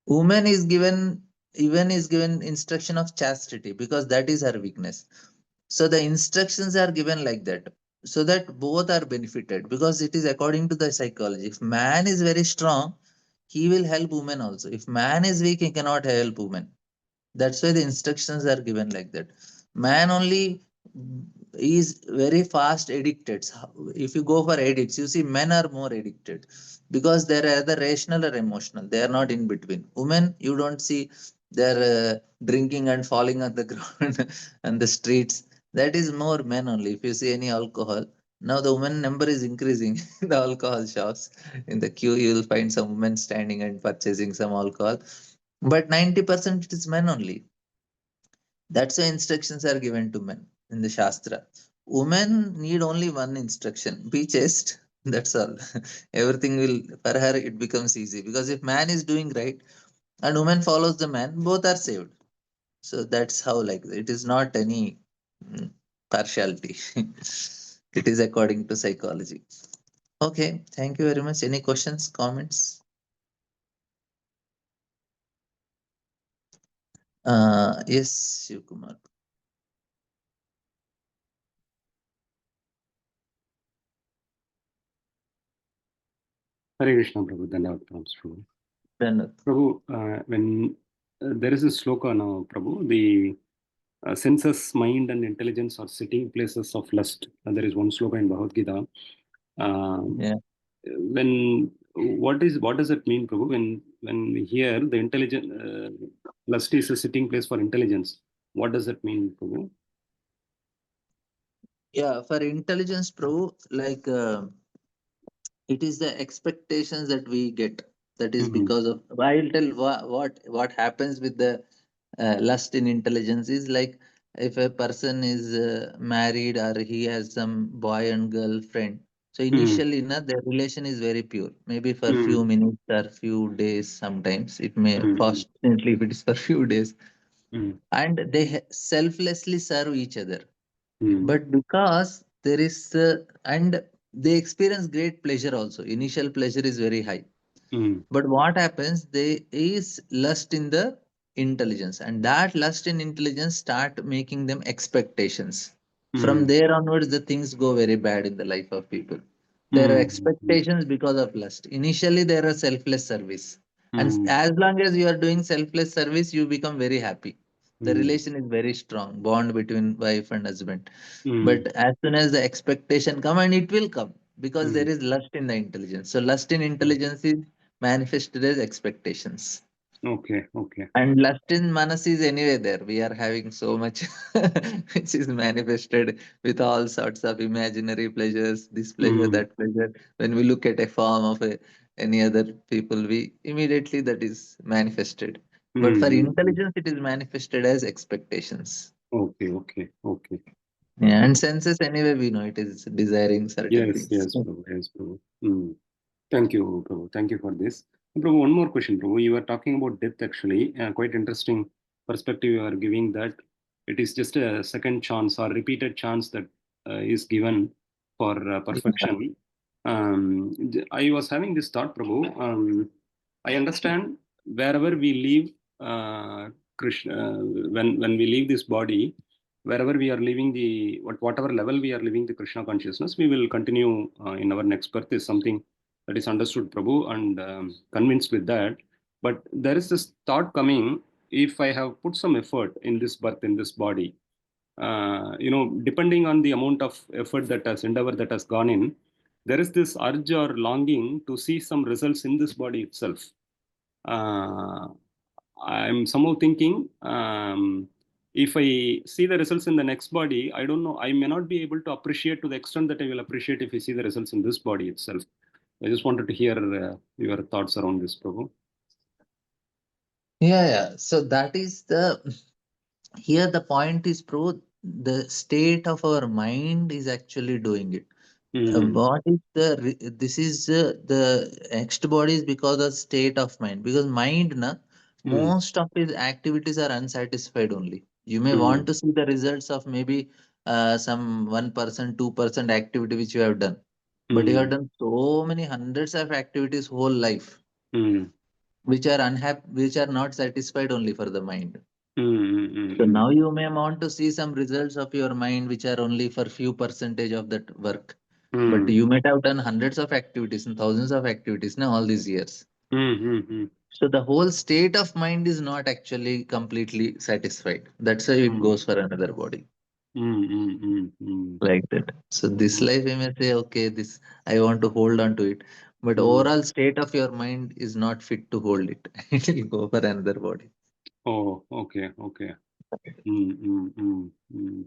Woman is given even is given instruction of chastity because that is her weakness. So the instructions are given like that so that both are benefited because it is according to the psychology. If man is very strong, he will help woman also. If man is weak, he cannot help woman. That's why the instructions are given like that. Man only is very fast addicted. If you go for addicts, you see men are more addicted because they are either rational or emotional. They are not in between. Women, you don't see they're drinking and falling on the ground and the streets. That is more men only. If you see any alcohol, now the women number is increasing in the alcohol shops. In the queue, you will find some women standing and purchasing some alcohol, but 90% it is men only. That's why instructions are given to men in the Shastra. Women need only one instruction be chaste. That's all. Everything will, for her, it becomes easy. Because if man is doing right and woman follows the man, both are saved. So that's how, like, it is not any partiality. It is according to psychology. Okay, thank you very much. Any questions, comments? Yes, Shivkumar. Hare Krishna, Prabhu. Dhanyavad pranams, Prabhu. Then, Prabhu, when there is a sloka now, Prabhu, the senses, mind, and intelligence are sitting places of lust. And there is one sloka in Bhagavad Gita. Um, yeah. when what does it mean, Prabhu? When we hear the intelligent lust is a sitting place for intelligence, what does it mean, Prabhu? Yeah, for intelligence, pro, like it is the expectations that we get. That is Mm-hmm. because of I'll tell what happens with the lust in intelligence is like if a person is married or he has some boy and girl friend. So Mm-hmm. initially, na, their relation is very pure. Maybe for Mm-hmm. few minutes or few days. Sometimes it may Mm-hmm. fortunately if it is for few days, Mm-hmm. and they selflessly serve each other, Mm-hmm. but because there is and they experience great pleasure also. Initial pleasure is very high, Mm-hmm. but what happens, there is lust in the intelligence, and that lust in intelligence start making them expectations. From Mm-hmm. there onwards the things go very bad in the life of people. There are Mm-hmm. expectations because of lust. Initially there are selfless service, and Mm-hmm. as long as you are doing selfless service you become very happy. The Mm-hmm. relation is very strong bond between wife and husband. Mm-hmm. But as soon as the expectation come, and it will come because Mm-hmm. there is lust in the intelligence. So lust in intelligence is manifested as expectations. Okay. Okay. And lust in manas is anyway there. We are having so much which is manifested with all sorts of imaginary pleasures, this pleasure, Mm. that pleasure. When we look at a form of any other people, we immediately that is manifested. But for Mm. Mm. intelligence, it is manifested as expectations. Okay. Okay. Okay. Yeah, and senses anyway we know it is desiring certain Yes. things. Yes, Prabhu. Yes, Prabhu. Thank you, Prabhu. Thank you for this. Prabhu, one more question, Prabhu. You were talking about death actually. Quite interesting perspective you are giving that it is just a second chance or repeated chance that is given for Yeah. perfection. I was having this thought, Prabhu. I understand wherever we leave Krishna, when we leave this body, wherever we are living whatever level we are living the Krishna consciousness, we will continue in our next birth is something that is understood, Prabhu, and convinced with that. But there is this thought coming: if I have put some effort in this birth, in this body, depending on the amount of effort that has endeavor that has gone in, there is this urge or longing to see some results in this body itself. Uh, I'm somehow thinking if I see the results in the next body, I don't know, I may not be able to appreciate to the extent that I will appreciate if I see the results in this body itself. I just wanted to hear your thoughts around this, Prabhu. Yeah, yeah. So that is the here the point is, pro, the state of our mind is actually doing it. Mm, What is this is the next body is because of state of mind, because mind na mm, most of his activities are unsatisfied only. You may want mm, to see the results of maybe some 1%, 2% activity which you have done, but you have mm, done so many hundreds of activities whole life mm, which are unhappy, which are not satisfied only for the mind. mm, So mm, now you may want to see some results of your mind which are only for few percentage of that work. But mm, you might have done hundreds of activities and thousands of activities now all these years. mm, mm, mm, So the whole state of mind is not actually completely satisfied. That's why it mm, goes for another body. mm, mm, mm, mm, Like that. So this mm, life you may say, okay, this I want to hold on to it. But mm. overall state of your mind is not fit to hold it. It will go for another body. Oh, okay, okay. Mm, mm, mm, mm.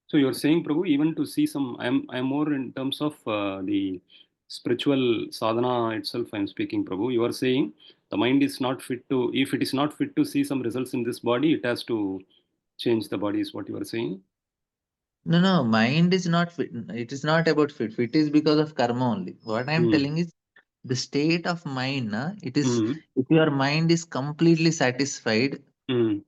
So you're saying, Prabhu, even to see some, I'm more in terms of the spiritual sadhana itself. I'm speaking, Prabhu. You are saying the mind is not fit to, if it is not fit to see some results in this body, it has to change the body. Is what you are saying? No, no, mind is not fit. It is not about fit. Fit is because of karma only. What I am Mm, telling is the state of mind. It is mm, if your mind is completely satisfied, mm,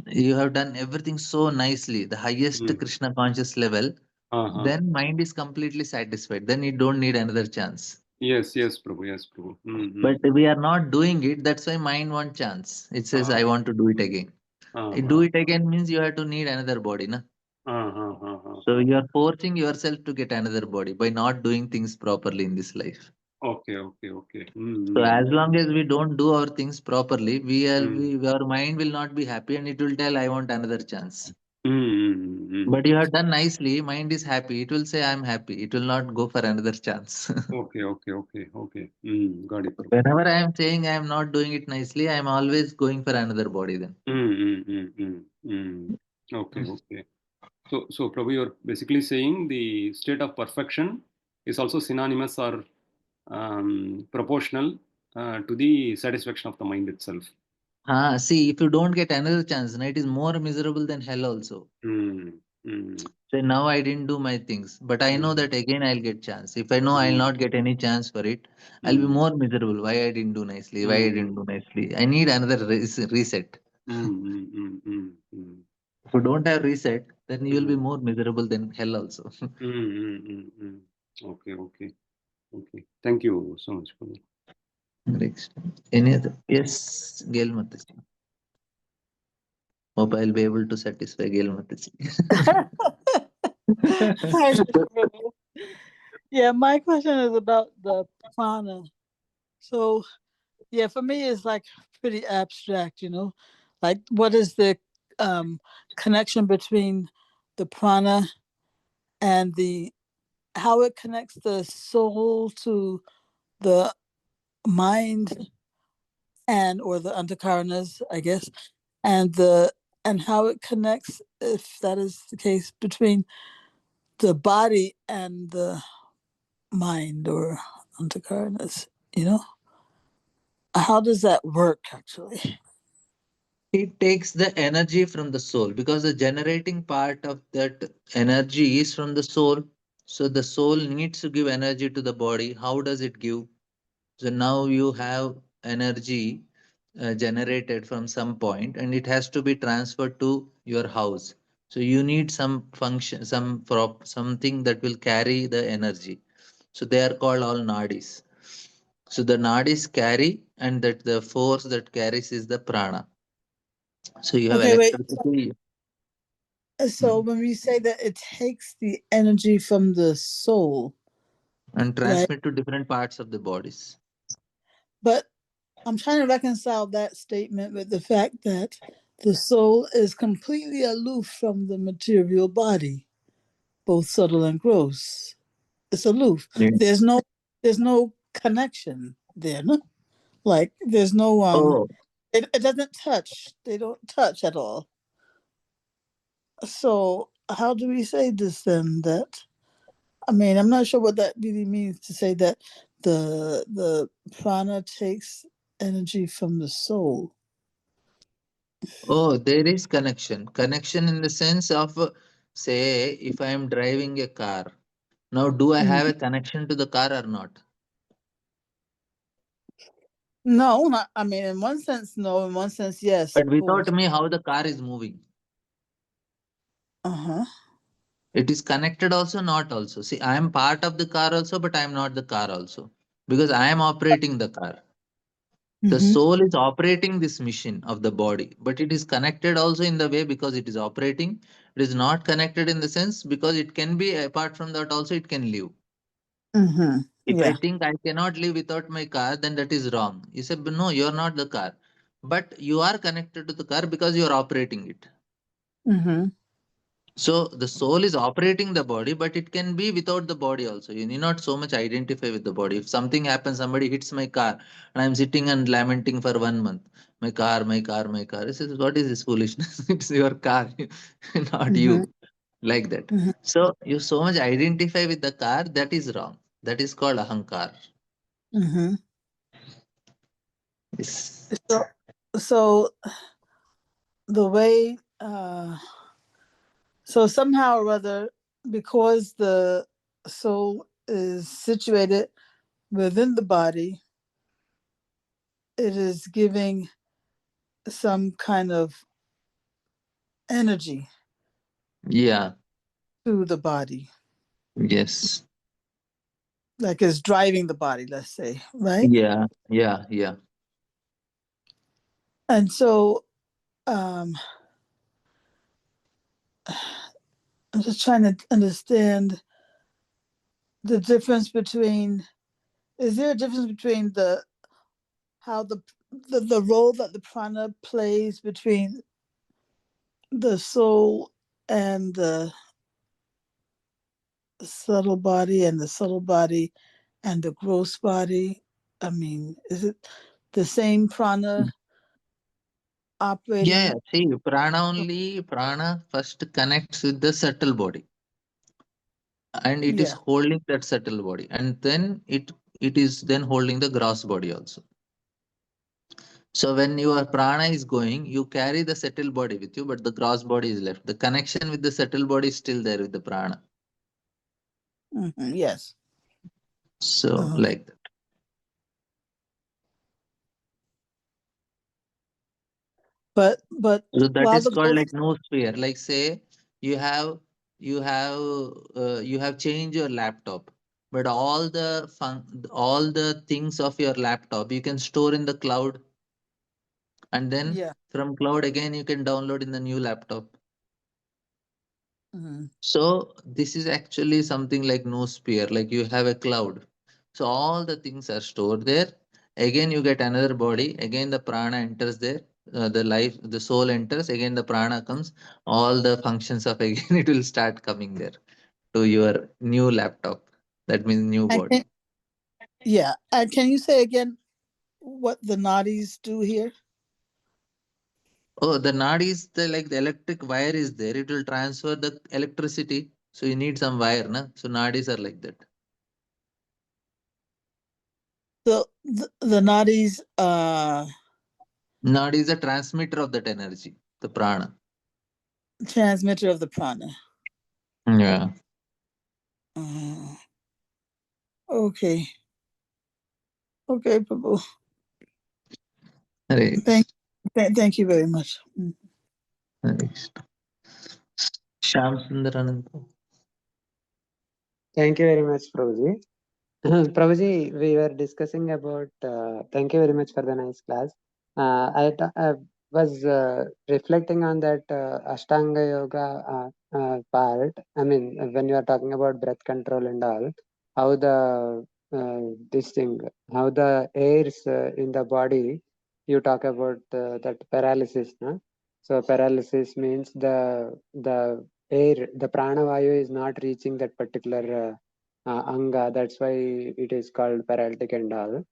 you have done everything so nicely, the highest mm. Krishna conscious level, Uh-huh. then mind is completely satisfied. Then you don't need another chance. Yes, yes, Prabhu. Yes, Prabhu. Mm, But mm. we are not doing it. That's why mind wants chance. It says, Uh, I want to do it again. Do uh, it again means you have to need another body. Na? So uh. you are forcing yourself to get another body by not doing things properly in this life. Okay, okay, okay. So as Mm, long as we don't do our things properly, mm, our mind will not be happy and it will tell, I want another chance. mm, mm, mm. But you have done nicely, mind is happy. It will say, I'm happy. It will not go for another chance. Okay, okay, okay, okay. Got it, Prabhu. Whenever I am saying I am not doing it nicely, I am always going for another body then. Okay, okay. So Prabhu, you're basically saying the state of perfection is also synonymous or proportional to the satisfaction of the mind itself. See, if you don't get another chance, it is more miserable than hell also. Mm, mm, So now I didn't do my things, but I know mm, that again I'll get chance. If I know I'll mm, not get any chance for it, I'll be mm, more miserable. Why I didn't do nicely? Why I didn't mm, do nicely? I need another reset. If you don't have reset, then you will be mm, more miserable than hell also. mm. Okay, okay, okay. Thank you so much, Prabhu. Next. Any other? Yes, Gail Mataji. Hope I'll be able to satisfy Gail Mataji. Hi, Prabhu. Yeah, my question is about the prana. So, yeah, for me, it's like pretty abstract, like what is the um, connection between the prana and how it connects the soul to the mind and or the antakaranas, I guess, and how it connects, if that is the case, between the body and the mind or antakaranas. You know, how does that work actually? It takes the energy from the soul because the generating part of that energy is from the soul. So the soul needs to give energy to the body. How does it give? So now you have energy generated from some point and it has to be transferred to your house. So you need some function, something that will carry the energy. So they are called all nadis. So the nadis carry, and that the force that carries is the prana. So you have Okay, wait. electricity. So Mm. when we say that it takes the energy from the soul, And right? transmit to different parts of the bodies. But I'm trying to reconcile that statement with the fact that the soul is completely aloof from the material body, both subtle and gross. It's aloof. Yeah. There's no connection there. No? Like there's no Oh, it doesn't touch. They don't touch at all. So how do we say this then? That I mean, I'm not sure what that really means to say that the prana takes energy from the soul. oh, there is connection. Connection in the sense of, say, if I am driving a car, now do I have a Mhm. connection to the car or not? No, not, I mean, in one sense, no. In one sense, yes, But both. without me, how the car is moving? Uh huh. It is connected also, not also. See, I am part of the car also, but I am not the car also because I am operating the car. The Mm-hmm. soul is operating this mission of the body, but it is connected also in the way because it is operating. It is not connected in the sense because it can be apart from that also, it can live. Mm-hmm. If I Yeah. think I cannot live without my car, then that is wrong. You say, "But no, you are not the car." But you are connected to the car because you are operating it. Mm-hmm. So the soul is operating the body, but it can be without the body also. You need not so much identify with the body. If something happens, somebody hits my car, and I'm sitting and lamenting for 1 month, my car, my car, my car. This is what is this foolishness? It's your car, not Mm-hmm. you. Like that. Mm-hmm. So you so much identify with the car, that is wrong. That is called ahankar. Mm-hmm. Yes. So, so the way, so somehow or other, because the soul is situated within the body, it is giving some kind of energy Yeah. to the body, Yes. like it's driving the body, let's say, right? Yeah. Yeah. Yeah. And so um, I'm just trying to understand the difference between. Is there a difference between the how the role that the prana plays between the soul and the subtle body and the subtle body and the gross body? I mean, is it the same prana Yeah. Yeah. operating? See, prana first connects with the subtle body, and it is Yeah. holding that subtle body, and then it is then holding the gross body also. So when your prana is going, you carry the subtle body with you, but the gross body is left. The connection with the subtle body is still there with the prana. Mm-hmm. Yes. So Okay. like that. But So that while is the called gross. like no sphere. Like say you have you have changed your laptop, but all the things of your laptop you can store in the cloud, and then Yeah. from cloud again you can download in the new laptop. Mm-hmm. So this is actually something like no sphere, like you have a cloud. So all the things are stored there. Again, you get another body. Again, the prana enters there. The soul enters. Again, the prana comes. All the functions of again it will start coming there to your new laptop. That means new And body. can you say again? what the nadis do here? Oh, the nadi is like the electric wire is there. It will transfer the electricity. So you need some wire, na? So nadis are like that. So the nadis Nadi is a transmitter of that energy, the prana. transmitter of the prana. Yeah. Uh, okay. Okay, Prabhu. Right. Thank you very much. Right. Sham Sundar Anand. Thank you very much, Prabhuji. Prabhuji, we were discussing about. Thank you very much for the nice class. I was reflecting on that Ashtanga Yoga part. I mean, when you are talking about breath control and all, how the this thing, how the airs in the body. You talk about that paralysis, no? So paralysis means the air, the prana vayu is not reaching that particular. Anga. That's why it is called paralytic and all.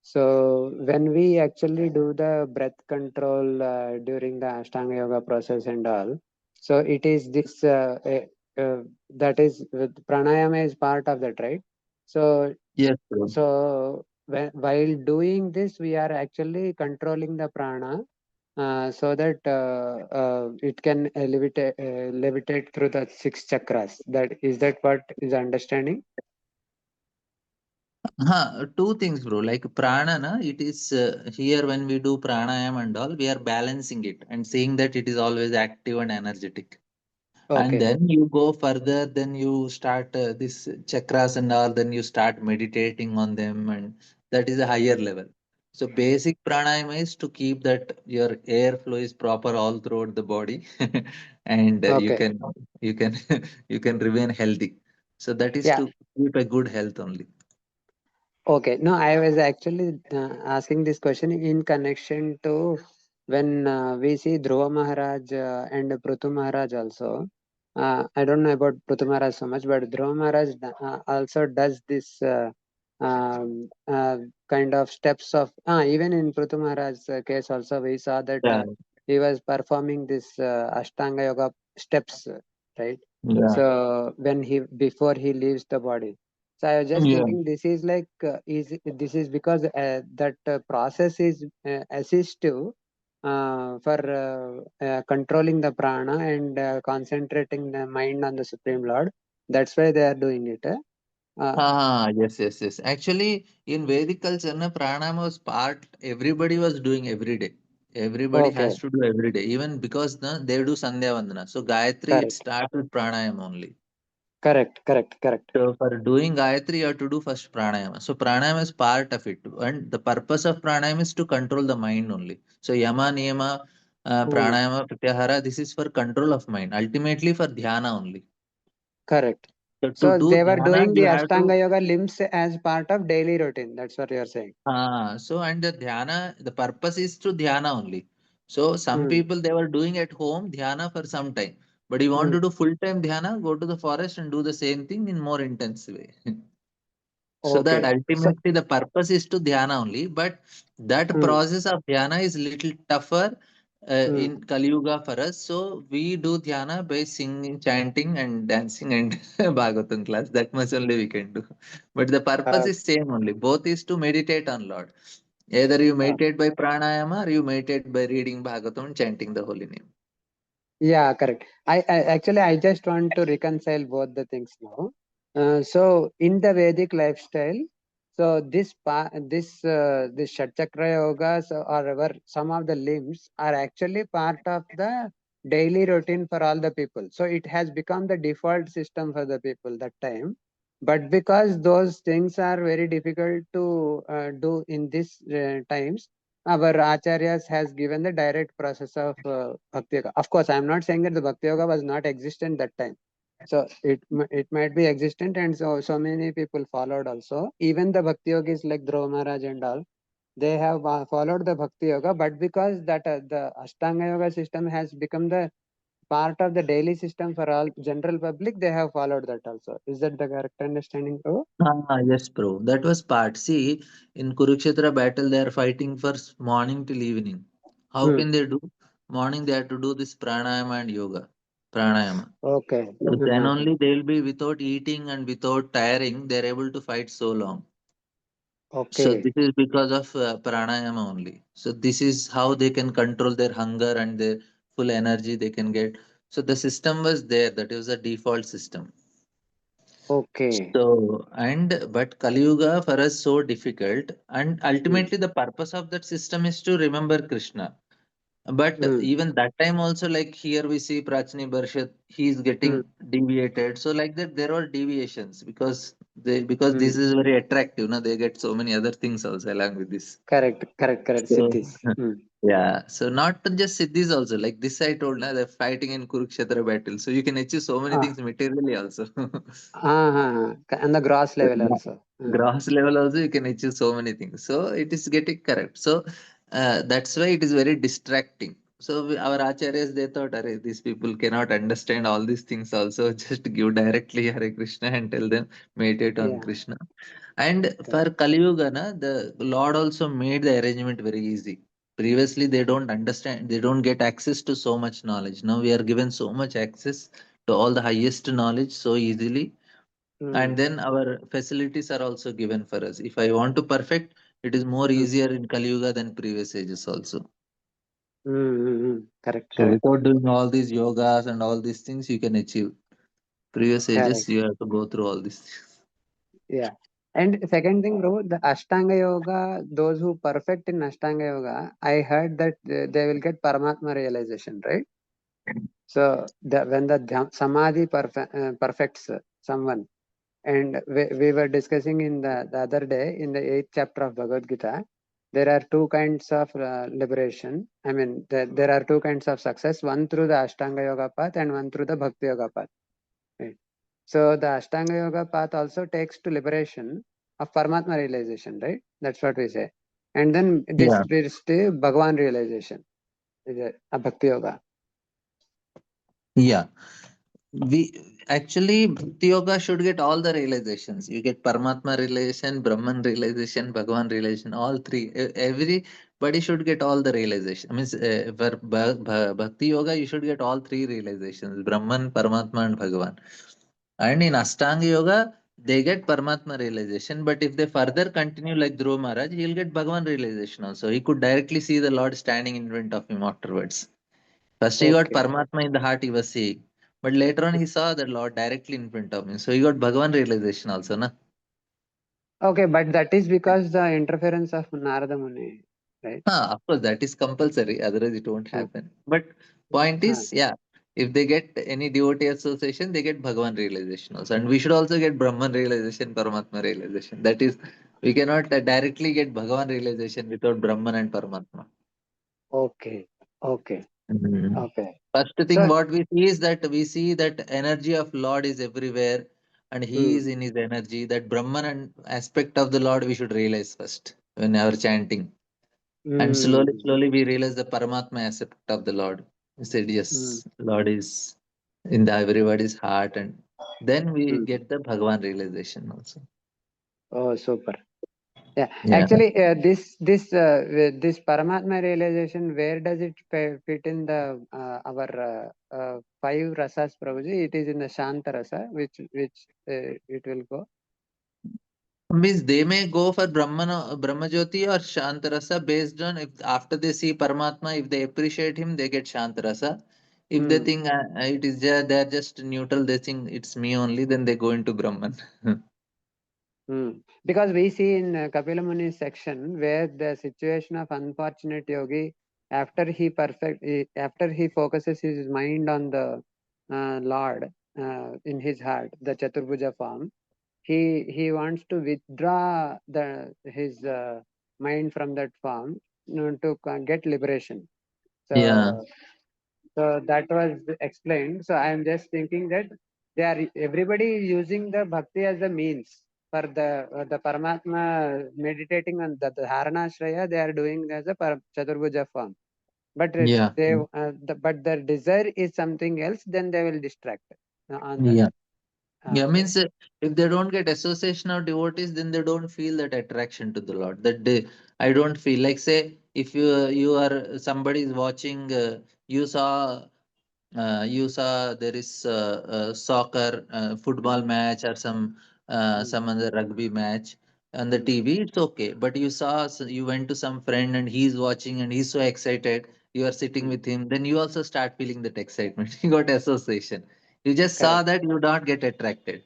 So when we actually do the breath control during the Ashtanga yoga process and all, so it is this that is pranayama is part of that, right? So Yes, bro. while doing this, we are actually controlling the prana. So that it can levitate through the 6 chakras. That what is understanding? Two things, bro. Like prana, na, it is here when we do pranayam and all, we are balancing it and seeing that it is always active and energetic. And Okay. then you go further, then you start this chakras and all, then you start meditating on them, and that is a higher level. So basic pranayama is to keep that your airflow is proper all throughout the body, and Okay. you can you can remain healthy. So that is Yeah. to keep a good health only. Okay. No, I was actually asking this question in connection to when we see Dhruva Maharaj and Prithu Maharaj also. I don't know about Prithu Maharaj so much, but Dhruva Maharaj also does this kind of steps of. Even in Prithu Maharaj's case, also we saw that Yeah, he was performing this Ashtanga Yoga steps, right? yeah, So when he before he leaves the body. So I was just yeah. thinking this is like this is because that process is assistive for controlling the prana and concentrating the mind on the Supreme Lord. That's why they are doing it. Yes, yes, yes. Actually, in Vedic culture, na, pranayama was part, everybody was doing every day. Everybody has Okay, to do every day, even because na, they do Sandhya Vandana. So, Gayatri, it correct, starts with pranayama only. correct, correct, correct. So, for doing Gayatri, you have to do first pranayama. So, pranayama is part of it. And the purpose of pranayama is to control the mind only. So, Yama, Niyama, Hmm, Pranayama, Pratyahara, this is for control of mind, ultimately for dhyana only. correct. So, to So do they were dhyana, doing the you have to. Ashtanga Yoga limbs as part of daily routine. That's what you're saying. So and the dhyana, the purpose is to dhyana only. So some Hmm, people they were doing at home dhyana for some time, but you want hmm. to do full time dhyana, go to the forest and do the same thing in more intense way. So that Okay. So, ultimately the purpose is to dhyana only, but that hmm, process of dhyana is little tougher hmm, in Kali Yuga for us. So we do dhyana by singing, chanting, and dancing and Bhagavatam class. That much only we can do. But the purpose uh, is same only. Both is to meditate on Lord. Either you uh, meditate by pranayama or you meditate by reading Bhagavatam and chanting the holy name. yeah, correct. I actually I just want to reconcile both the things now. So in the Vedic lifestyle, so this Shat Chakra yogas or some of the limbs are actually part of the daily routine for all the people. So it has become the default system for the people that time. But because those things are very difficult to do in these times, our acharyas has given the direct process of bhakti yoga. Of course, I am not saying that the bhakti yoga was not existent that time. So it might be existent, and so many people followed also. Even the bhakti yogis like Dhruva Maharaj and all, they have followed the bhakti yoga, but because that the Ashtanga yoga system has become the part of the daily system for all general public. They have followed that also. Is that the correct understanding, bro? Yes, bro. That was part. See, in Kurukshetra battle, they are fighting for morning till evening. How Hmm. can they do? Morning, they have to do this pranayama and yoga. Pranayama. Okay. So then Uh-huh. only they will be without eating and without tiring, they are able to fight so long. So Okay. this is because of pranayama only. So this is how they can control their hunger and their full energy they can get. So the system was there. That was the default system. Okay. So, but Kali Yuga for us so difficult, and Hmm. ultimately the purpose of that system is to remember Krishna. But Hmm. even that time also, like here we see Prachini Barshat, he is Hmm. getting deviated. So like that, there are deviations because Hmm. this is very attractive. No, they get so many other things also along with this. Correct. Correct. Correct. So Siddhis. Hmm. yeah, so not just Siddhis also. Like this, I told now they're fighting in Kurukshetra battle. So you can achieve so many Ah. things materially also. And the gross level Gra- also. Gross level also you can achieve so many things. So it is getting correct. So that's why it is very distracting. So our acharyas they thought, Arey, these people cannot understand all these things also. Just give directly Hare Krishna and tell them meditate on Yeah. Krishna. And for Correct. Kali Yuga, na, the Lord also made the arrangement very easy. Previously, they don't understand, they don't get access to so much knowledge. Now we are given so much access to all the highest knowledge so easily, Hmm. and then our facilities are also given for us. If I want to perfect, it is more Hmm. easier in Kali Yuga than previous ages also. Hmm. Hmm. Correct. So Correct. without doing all these yogas and all these things, you can achieve. Previous ages, Correct. you have to go through all these things. Yeah. And second thing, bro, the Ashtanga Yoga, those who perfect in Ashtanga Yoga, I heard that they will get Paramatma realization, right? So when the Samadhi perfects someone, and we were discussing in the other day in the 8th chapter of Bhagavad Gita, there are two kinds of liberation. I mean, there are two kinds of success, one through the Ashtanga Yoga path and one through the Bhakti Yoga path. Right? So the Ashtanga Yoga path also takes to liberation of Paramatma realization, right? That's what we say. And then this Yeah. leads to Bhagavan realization, a Bhakti Yoga. Yeah. We actually Bhakti Yoga should get all the realizations. You get Paramatma realization, Brahman realization, Bhagavan realization, all three. Everybody should get all the realization. I mean, for Bhakti Yoga, you should get all three realizations: Brahman, Paramatma, and Bhagavan. And in Ashtanga Yoga, they get Paramatma realization. But if they further continue like Dhruva Maharaj, he'll get Bhagavan realization also. He could directly see the Lord standing in front of him afterwards. First, he got Okay. Paramatma in the heart, he was seeing. But later on, he saw the Lord directly in front of him. So he got Bhagavan realization also, na? Okay, but that is because the interference of Narada Muni, right? Of course, that is compulsory. Otherwise, it won't Uh, happen. But point uh, is, yeah, if they get any devotee association, they get Bhagavan realization also. And we should also get Brahman realization, Paramatma realization. That is, we cannot directly get Bhagavan realization without Brahman and Paramatma. okay. Okay. Mhm. Okay. First thing So, what we see is that we see that energy of Lord is everywhere and he hmm, is in his energy. That Brahman and aspect of the Lord we should realize first when we are chanting. And slowly, hmm, slowly we realize the Paramatma aspect of the Lord. We said, hmm, yes, Lord is in the everybody's heart, and then we hmm. get the Bhagavan realization also. Oh, super. Yeah, Yeah. actually, this Paramatma realization, where does it fit in the our five rasas, Prabhuji? It is in the Shanta rasa, which it will go. Means they may go for Brahmajyoti or Shantarasa based on if after they see Paramatma, if they appreciate him, they get Shantarasa. If they Hmm. think it is just, they're just neutral, they think it's me only, then they go into Brahman. Hmm. Because we see in Kapila Muni's section where the situation of unfortunate yogi, after he focuses his mind on the Lord in his heart, the Chaturbhuja form, he wants to withdraw his mind from that form, to get liberation. Yeah. So that was explained. So I am just thinking that they are everybody using the bhakti as a means for the Paramatma, meditating on the Haranashraya. They are doing as a Chaturbhuja form. but Yeah. they but their desire is something else, then they will distract on that. Yeah. Yeah, Okay. means if they don't get association of devotees, then they don't feel that attraction to the Lord. That they, I don't feel like, say, if you are somebody is watching, you saw there is soccer, football match, or some other rugby match on the TV. It's okay, but you went to some friend and he's watching and he's so excited. You are sitting with him, then you also start feeling that excitement. You got association. You just saw Correct. that, you don't get attracted.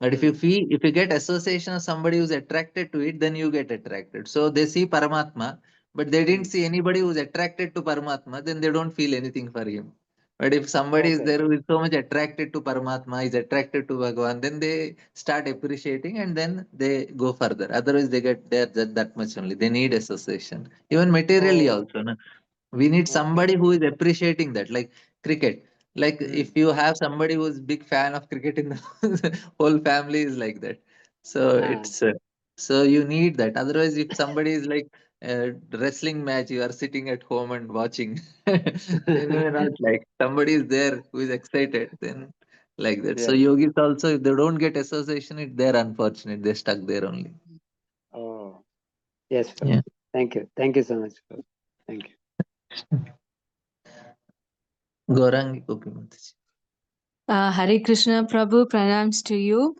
But if you get association of somebody who's attracted to it, then you get attracted. So they see Paramatma, but they didn't see anybody who's attracted to Paramatma, then they don't feel anything for him. But if somebody is Okay. there who is so much attracted to Paramatma, is attracted to Bhagavan, then they start appreciating and then they go further. Otherwise, they get there that much only. They need association. Even materially Oh, also. No? We need okay. somebody who is appreciating that, like cricket. Like if you have somebody who is big fan of cricket in the whole family is like that. So Ah. so you need that. Otherwise, if somebody is like a wrestling match, you are sitting at home and watching, then you are not like somebody is there who is excited, then like that. So Yes. yogis also, if they don't get association, they're unfortunate. They're stuck there only. Oh, yes, Prabhu. Yeah. Thank you. Thank you so much, Prabhu. Thank you. Gaurangi Gopi Mataji. Hare Krishna, Prabhu, pranams to you.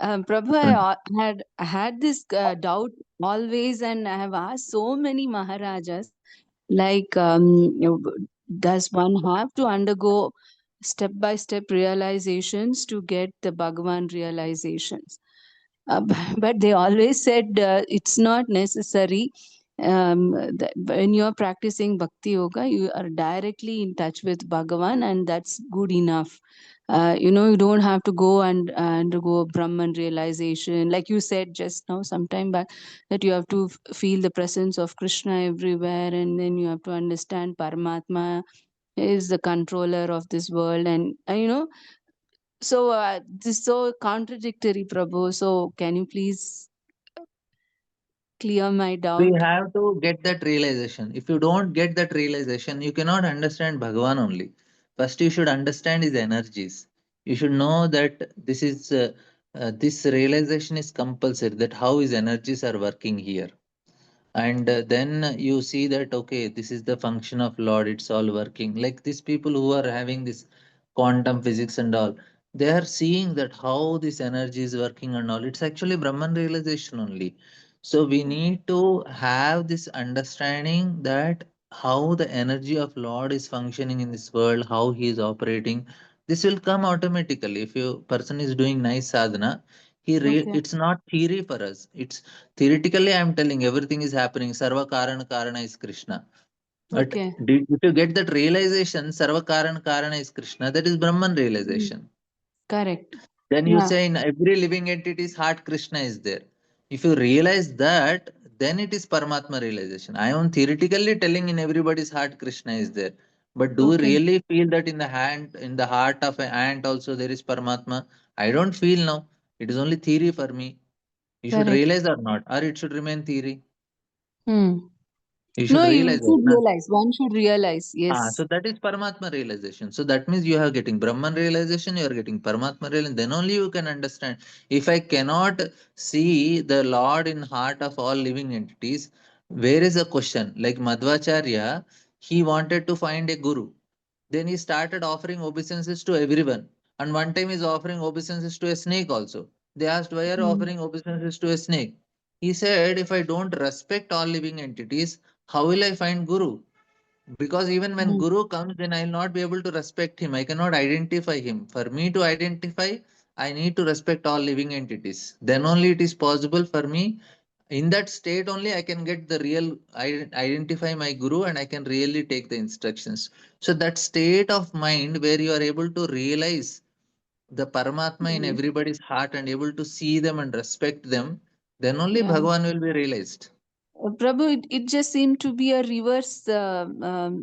Prabhu, I had this doubt always, and I have asked so many Maharajas, like, does one have to undergo step by step realizations to get the Bhagavan realizations? But they always said it's not necessary. When you're practicing bhakti yoga, you are directly in touch with Bhagavan, and that's good enough. You don't have to go and undergo Brahman realization, like you said just now, sometime back, that you have to feel the presence of Krishna everywhere, and then you have to understand Paramatma is the controller of this world, and so this is so contradictory, Prabhu. So can you please clear my We doubt? have to get that realization. If you don't get that realization, you cannot understand Bhagavan only. First, you should understand his energies. You should know that this realization is compulsory, that how his energies are working here. And then you see that, okay, this is the function of Lord, it's all working. Like these people who are having this quantum physics and all, they are seeing that how this energy is working and all. It's actually Brahman realization only. So we need to have this understanding that how the energy of Lord is functioning in this world, how he is operating. This will come automatically. If your person is doing nice sadhana, Okay. it's not theory for us. It's theoretically, I'm telling everything is happening. Sarva Karana Karana is Krishna. But Okay. if you get that realization, Sarva Karana Karana is Krishna, that is Brahman Mm. realization. Correct. Then you Yeah. say in every living entity's heart, Krishna is there. If you realize that, then it is Paramatma realization. I am theoretically telling in everybody's heart, Krishna is there. But do we Okay. really feel that in the heart of an ant also there is Paramatma? I don't feel now. It is only theory for me. You should Correct. realize or not, or it should remain theory. Hmm. You should No, you realize that. should Na? realize. One should realize. So Yes. that is Paramatma realization. So that means you are getting Brahman realization, you are getting Paramatma realization. Then only you can understand. If I cannot see the Lord in heart of all living entities, where is the question? Like Madhvacharya, he wanted to find a guru. Then he started offering obeisances to everyone. And one time he's offering obeisances to a snake also. They asked, why are you Hmm. offering obeisances to a snake? He said, if I don't respect all living entities, how will I find guru? Because even when Hmm. guru comes, then I'll not be able to respect him. I cannot identify him. For me to identify, I need to respect all living entities. Then only it is possible for me. In that state only I can get the real identify my guru and I can really take the instructions. So that state of mind where you are able to realize the Paramatma in Hmm. everybody's heart and able to see them and respect them, then only Yeah. Bhagavan will be realized. Prabhu, it just seemed to be a reverse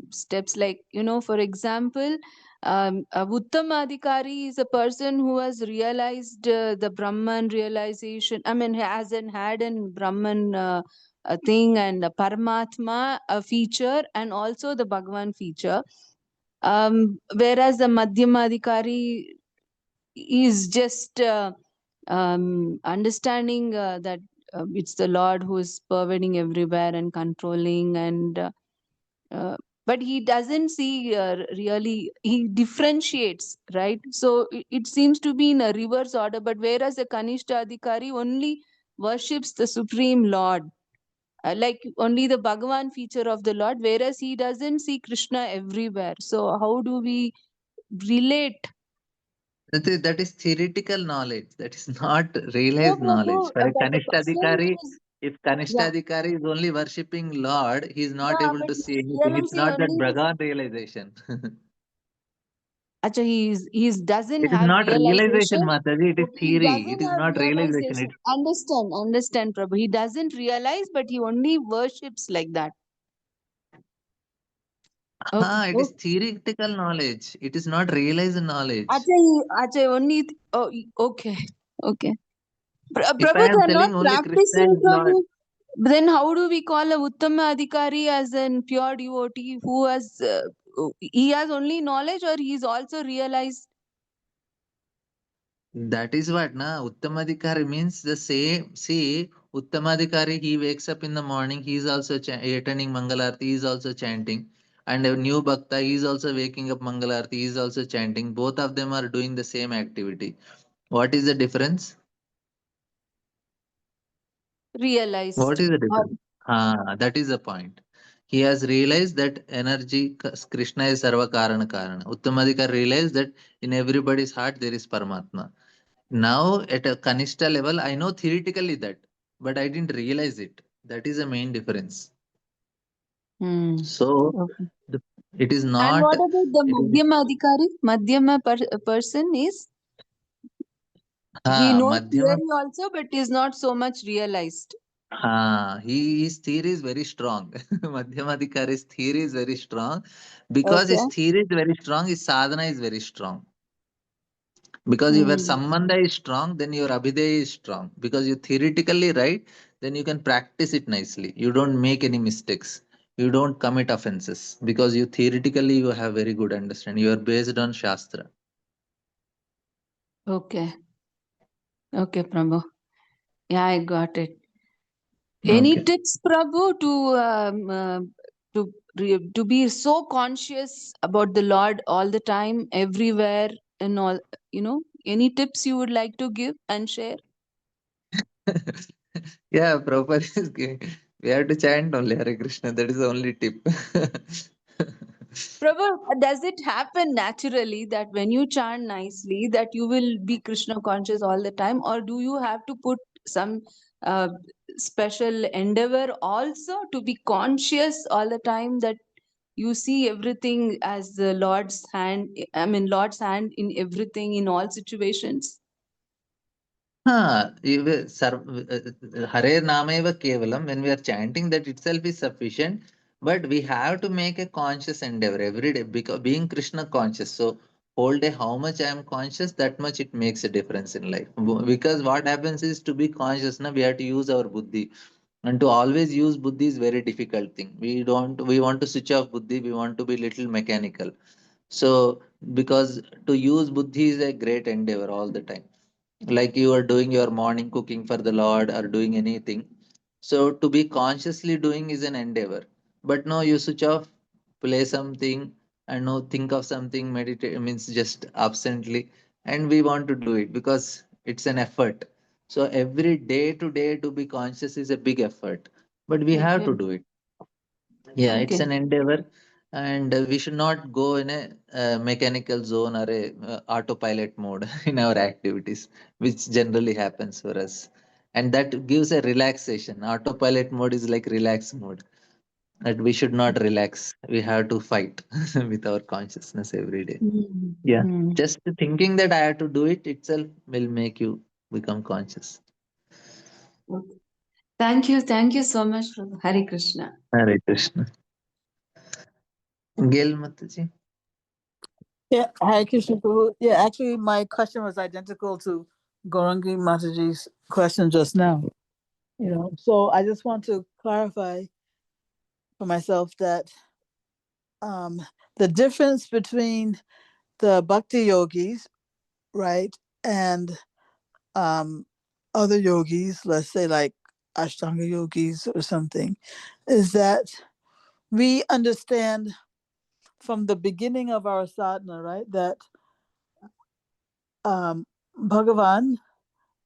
steps. Like, for example, Uttamadhikari is a person who has realized the Brahman realization. I mean, he hasn't had an Brahman thing, and Paramatma a feature, and also the Bhagavan feature. Whereas the Madhyamadikari is just understanding that it's the Lord who is pervading everywhere and controlling, and but he doesn't see really, he differentiates, right? So it seems to be in a reverse order. But whereas the Kanishta Adhikari only worships the Supreme Lord, like only the Bhagavan feature of the Lord, whereas he doesn't see Krishna everywhere. So how do we relate? That is theoretical knowledge. That is not No, realized knowledge. Prabhu, For a but the person Kanishtadikari, who is, if yeah, Kanishtadikari is only worshipping Lord, he is not yeah, able but to see he's anything. It's realizing not that only the, Bhagavan realization. Acha, he's doesn't It is have not realization, realization. Mataji. It is He theory. It doesn't is have not realization. realization. Understand, Prabhu. He doesn't realize, but he only worships like that. Okay. It is theoretical knowledge. It is not realized knowledge. Acha, only. Okay. Okay. If I Prabhu, am they are not telling only Krishna practicing, is Lord, Prabhu. Then how do we call a Uttama Adhikari as an pure devotee who has, he has only knowledge, or he is also realized? that is what na Uttamadikari means the same. See, Uttamadikari, he wakes up in the morning, he is also attending Mangalarti, he is also chanting. And a new Bhakta, he is also waking up Mangalarti, he is also chanting. Both of them are doing the same activity. What is the difference? What Realized. is the Or, difference? That is the point. He has realized that energy, Krishna is Sarva Karana Karana. Uttamadikari realized that in everybody's heart there is Paramatma. Now, at a Kanishta level, I know theoretically that, but I didn't realize it. That is the main difference. So, okay. the, it is And not. what about the It is, Madhyama Adhikari? Madhyama person is, he knows Madhyama. theory also, but is not so much realized. His theory is very strong. Madhyamadikari's theory is very strong. Because his Okay. theory is very strong, his sadhana is very strong. Because if your Hmm. sambandha is strong, then your abhidaya is strong. Because you theoretically right, then you can practice it nicely. You don't make any mistakes. You don't commit offenses because you theoretically you have very good understanding. You are based on shastra. Okay. Okay, Prabhu. Yeah, I got it. Any Okay. tips, Prabhu, to be so conscious about the Lord all the time, everywhere, and all? Any tips you would like to give and share? Yeah, proper is giving. We have to chant only Hare Krishna. That is the only tip. Prabhu, does it happen naturally that when you chant nicely, that you will be Krishna conscious all the time, or do you have to put some uh, special endeavor also to be conscious all the time, that you see everything as the Lord's hand? I mean, Lord's hand in everything, in all situations. Hare Nameva Kevalam, when we are chanting, that itself is sufficient. But we have to make a conscious endeavor every day, because being Krishna conscious. So, whole day, how much I am conscious, that much it makes a difference in life. Because what happens is to be conscious, na, we have to use our buddhi. And to always use buddhi is very difficult thing. We want to switch off buddhi, we want to be little mechanical. So, because to use buddhi is a great endeavor all the time, like you are doing your morning cooking for the Lord or doing anything. So to be consciously doing is an endeavor. But no, you switch off, play something, and no, think of something, meditate means just absently, and we want to do it because it's an effort. So every day to day to be conscious is a big effort, but we have Okay. to do it. Yeah, it's Okay. an endeavor, and we should not go in a mechanical zone or a autopilot mode in our activities, which generally happens for us. And that gives a relaxation. Autopilot mode is like relax mode. That we should not relax. We have to fight with our consciousness every day. Mm. Yeah, Mm. just thinking that I have to do it itself will make you become conscious. Okay. Thank you so much, Prabhu. Hare Krishna. Hare Krishna. Gail Mataji. Yeah, Hare Krishna Prabhu. Yeah, actually, my question was identical to Gorangi Mataji's question just now. So I just want to clarify for myself that the difference between the bhakti yogis, right, and um, other yogis, let's say like Ashtanga yogis or something, is that we understand from the beginning of our sadhana, right, that Bhagavan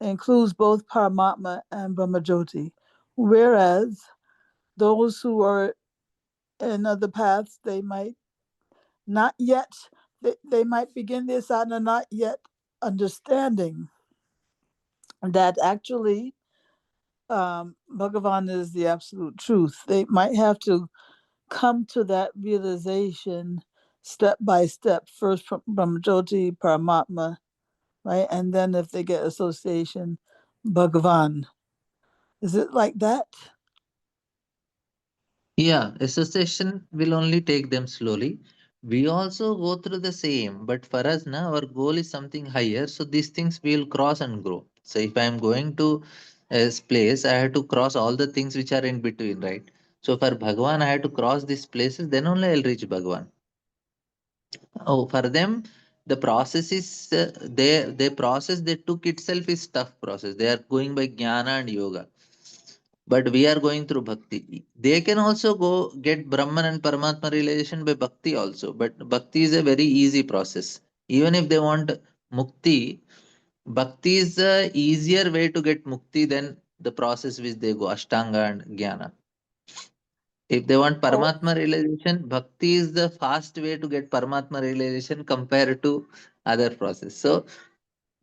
includes both Paramatma and Brahmajyoti, whereas those who are in other paths, they might not yet, they might begin their sadhana not yet understanding that actually Bhagavan is the absolute truth. They might have to come to that realization step by step, first from Brahmajyoti, Paramatma, right? And then if they get association, Bhagavan. Is it like that? Yeah, association will only take them slowly. We also go through the same, but for us now, our goal is something higher. So these things will cross and grow. So if I am going to a place, I have to cross all the things which are in between, right? So for Bhagwan, I have to cross these places, then only I'll reach Bhagwan. Oh, for them, the process is they process they took itself is tough process. They are going by jnana and yoga, but we are going through bhakti. They can also go get Brahman and Paramatma realization by bhakti also, but bhakti is a very easy process. Even if they want mukti, bhakti is the easier way to get mukti than the process which they go Ashtanga and Jnana. If they want Oh, Paramatma realization, bhakti is the fast way to get Paramatma realization compared to other process. So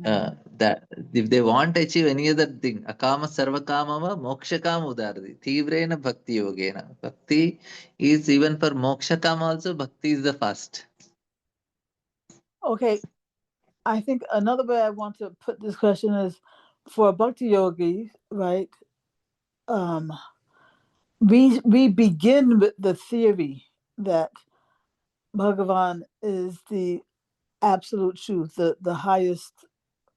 that if they want to achieve any other thing, akama sarvakamama mokshakam udardi, tivrena bhakti yogena. Bhakti is even for mokshakam also, bhakti is the fast. okay. I think another way I want to put this question is for bhakti yogis, right? Um, we begin with the theory that Bhagavan is the absolute truth, the highest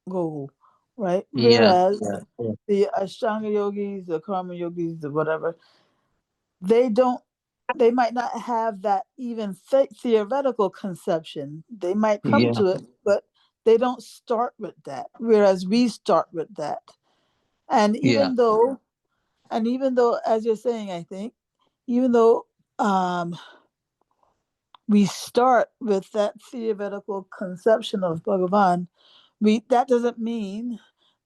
goal, right? Yeah, Whereas yeah, yeah. the Ashtanga yogis, the Karma yogis, the whatever, they don't, they might not have that even theoretical conception. They might come Yeah, to it, but they don't start with that. Whereas we start with that. And yeah. even though, as you're saying, I think, even though um, we start with that theoretical conception of Bhagavan, that doesn't mean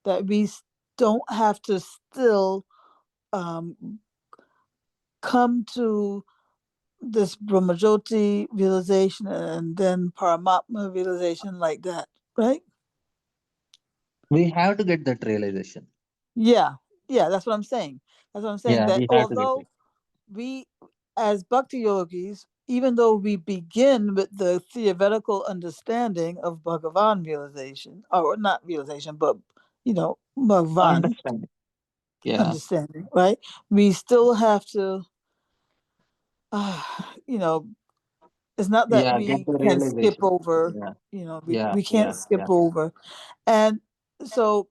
that we don't have to still um, come to this Brahmajyoti realization and then Paramatma realization like that, right? We have to get that realization. Yeah, yeah, that's what I'm saying. That's what I'm saying. Yeah, That we have to get although it. we, as bhakti yogis, even though we begin with the theoretical understanding of Bhagavan realization, or not realization, but Bhagavan Understand. Yeah, understanding, right? We still have to, uh, you know, it's not that yeah, get we the can skip realization. over, Yeah, yeah, we can't yeah, skip yeah. over. And so,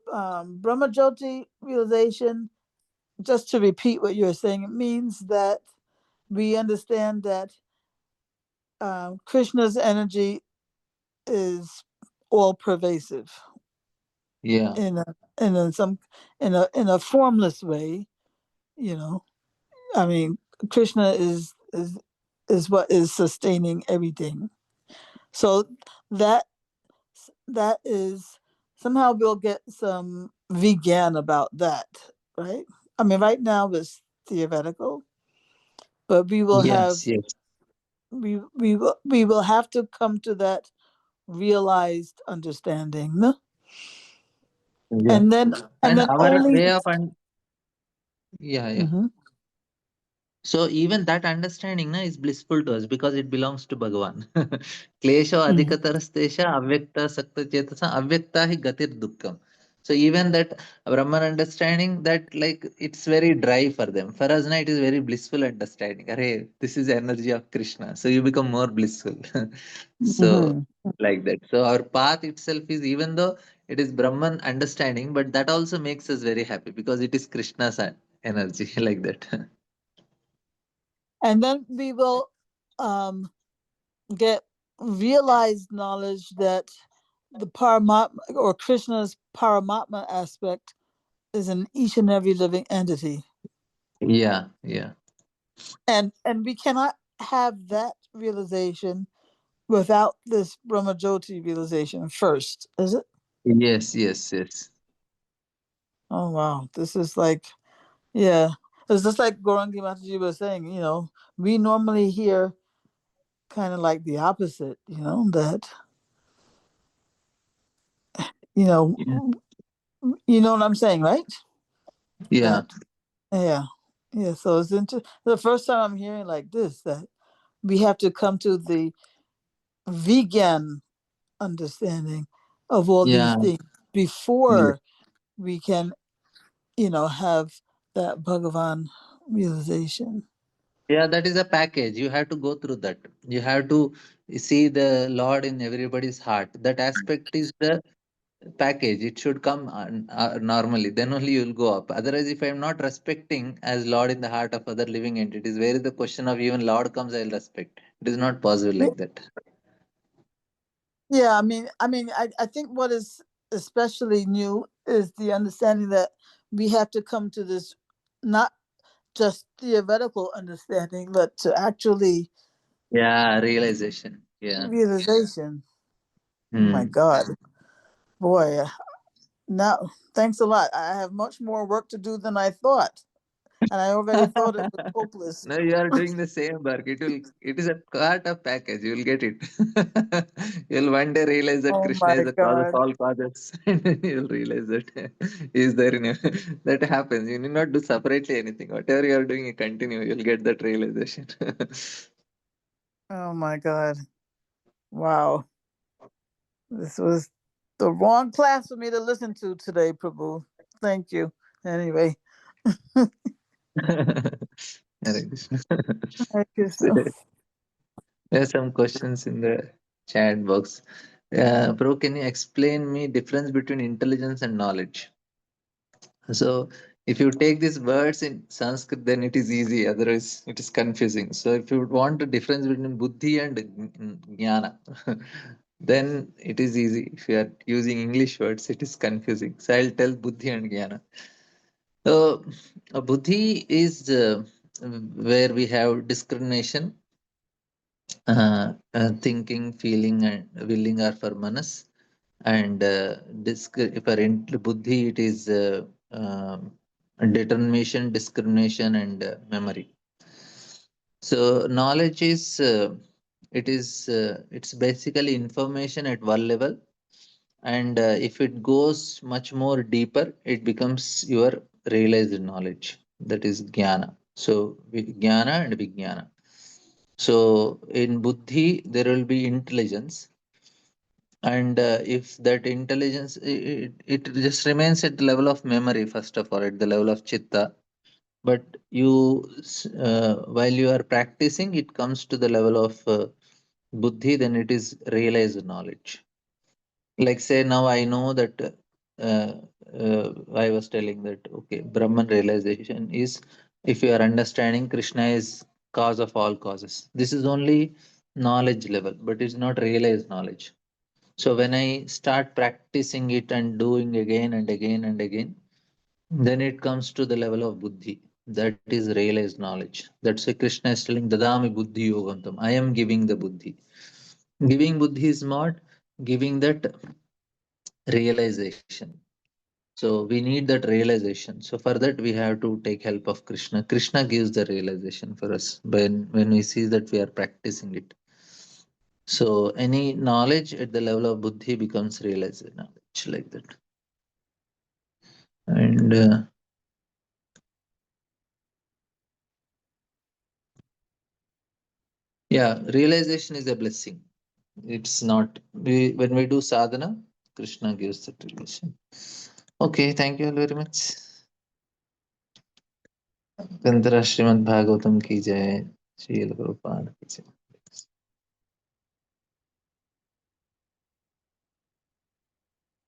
Brahmajyoti realization, just to repeat what you're saying, it means that we understand that Krishna's energy is all pervasive Yeah. in a in a formless way. You know, I mean, Krishna is what is sustaining everything. So that that is somehow we'll get some vegan about that, right? I mean, right now it's theoretical, but we will have Yes, yes. we will have to come to that realized understanding, no? Yeah. and then and And then our only. way of yeah, yeah. Mhm. So even that understanding na, is blissful to us because it belongs to Bhagavan. Klesho Mhm. adhikatarastesha avyakta sakta chetasa avyakta hi gatir dukkam. So even that Brahman understanding that like it's very dry for them. For us na, it is very blissful understanding. Arey, this is energy of Krishna. So you become more blissful. So Mhm. like that. So our path itself is even though it is Brahman understanding, but that also makes us very happy because it is Krishna's energy like that. And then we will get realized knowledge that the Paramatma or Krishna's Paramatma aspect is in each and every living entity. Yeah, yeah, And we cannot have that realization without this Brahmajyoti realization first, is it? yes, yes, yes. Oh wow. This is like, yeah. It's just like Gorangi Mataji was saying, we normally hear kind of like the opposite, that, you know, Yeah, you know what I'm saying, right? yeah, That, yeah. Yeah. So it's the first time I'm hearing like this, that we have to come to the vegan understanding of all these yeah, things yeah. before we can, have that Bhagavan realization. Yeah, that is a package. You have to go through that. You have to see the Lord in everybody's heart. That aspect is the package. It should come normally. Then only you will go up. Otherwise, if I am not respecting as Lord in the heart of other living entities, where is the question of even Lord comes, I will respect? It is not possible like that. Yeah, I think what is especially new is the understanding that we have to come to this not just theoretical understanding, but to actually Yeah, realization. Yeah. realization. Oh my Hmm. God, boy! Now, thanks a lot. I have much more work to do than I thought, and I already thought it was hopeless. No, you are doing the same work. It is a part of package. You will get it. You'll one day realize that Oh Krishna my is the cause of God! all causes. And then you'll realize that is there in you. That happens. You need not do separately anything. Whatever you are doing, you continue. You'll get that realization. Oh my God! Wow, this was the wrong class for me to listen to today, Prabhu. Thank you. Anyway, Hare Krishna. Hare Krishna. There are some questions in the chat box. Bro, can you explain me difference between intelligence and knowledge? So if you take these words in Sanskrit, then it is easy. Otherwise, it is confusing. So if you want a difference between buddhi and jnana, then it is easy. If you are using English words, it is confusing. So I'll tell buddhi and jnana. So buddhi is where we have discrimination, thinking, feeling, and willing are for manas. And for buddhi, it is determination, discrimination, and memory. So knowledge is it's basically information at one level, and if it goes much more deeper, it becomes your realized knowledge. That is jnana. So jnana and vijnana. So in buddhi, there will be intelligence, and if that intelligence, it just remains at the level of memory, first of all, at the level of chitta. But while you are practicing, it comes to the level of buddhi, then it is realized knowledge. Like say now I know that I was telling that okay, Brahman realization is if you are understanding Krishna is cause of all causes. This is only knowledge level, but it's not realized knowledge. So when I start practicing it and doing again and again and again, then it comes to the level of buddhi. That is realized knowledge. That's why Krishna is telling Dadami Buddhi Yogantam. I am giving the buddhi. Giving buddhi is not giving that realization. So we need that realization. So for that we have to take help of Krishna. Krishna gives the realization for us when we see that we are practicing it. So any knowledge at the level of buddhi becomes realized knowledge like that. And yeah, realization is a blessing. It's not when we do sadhana, Krishna gives that realization. Okay, thank you all very much. Gandhara Srimad Bhagavatam ki jai. Srila Prabhupada ki jai.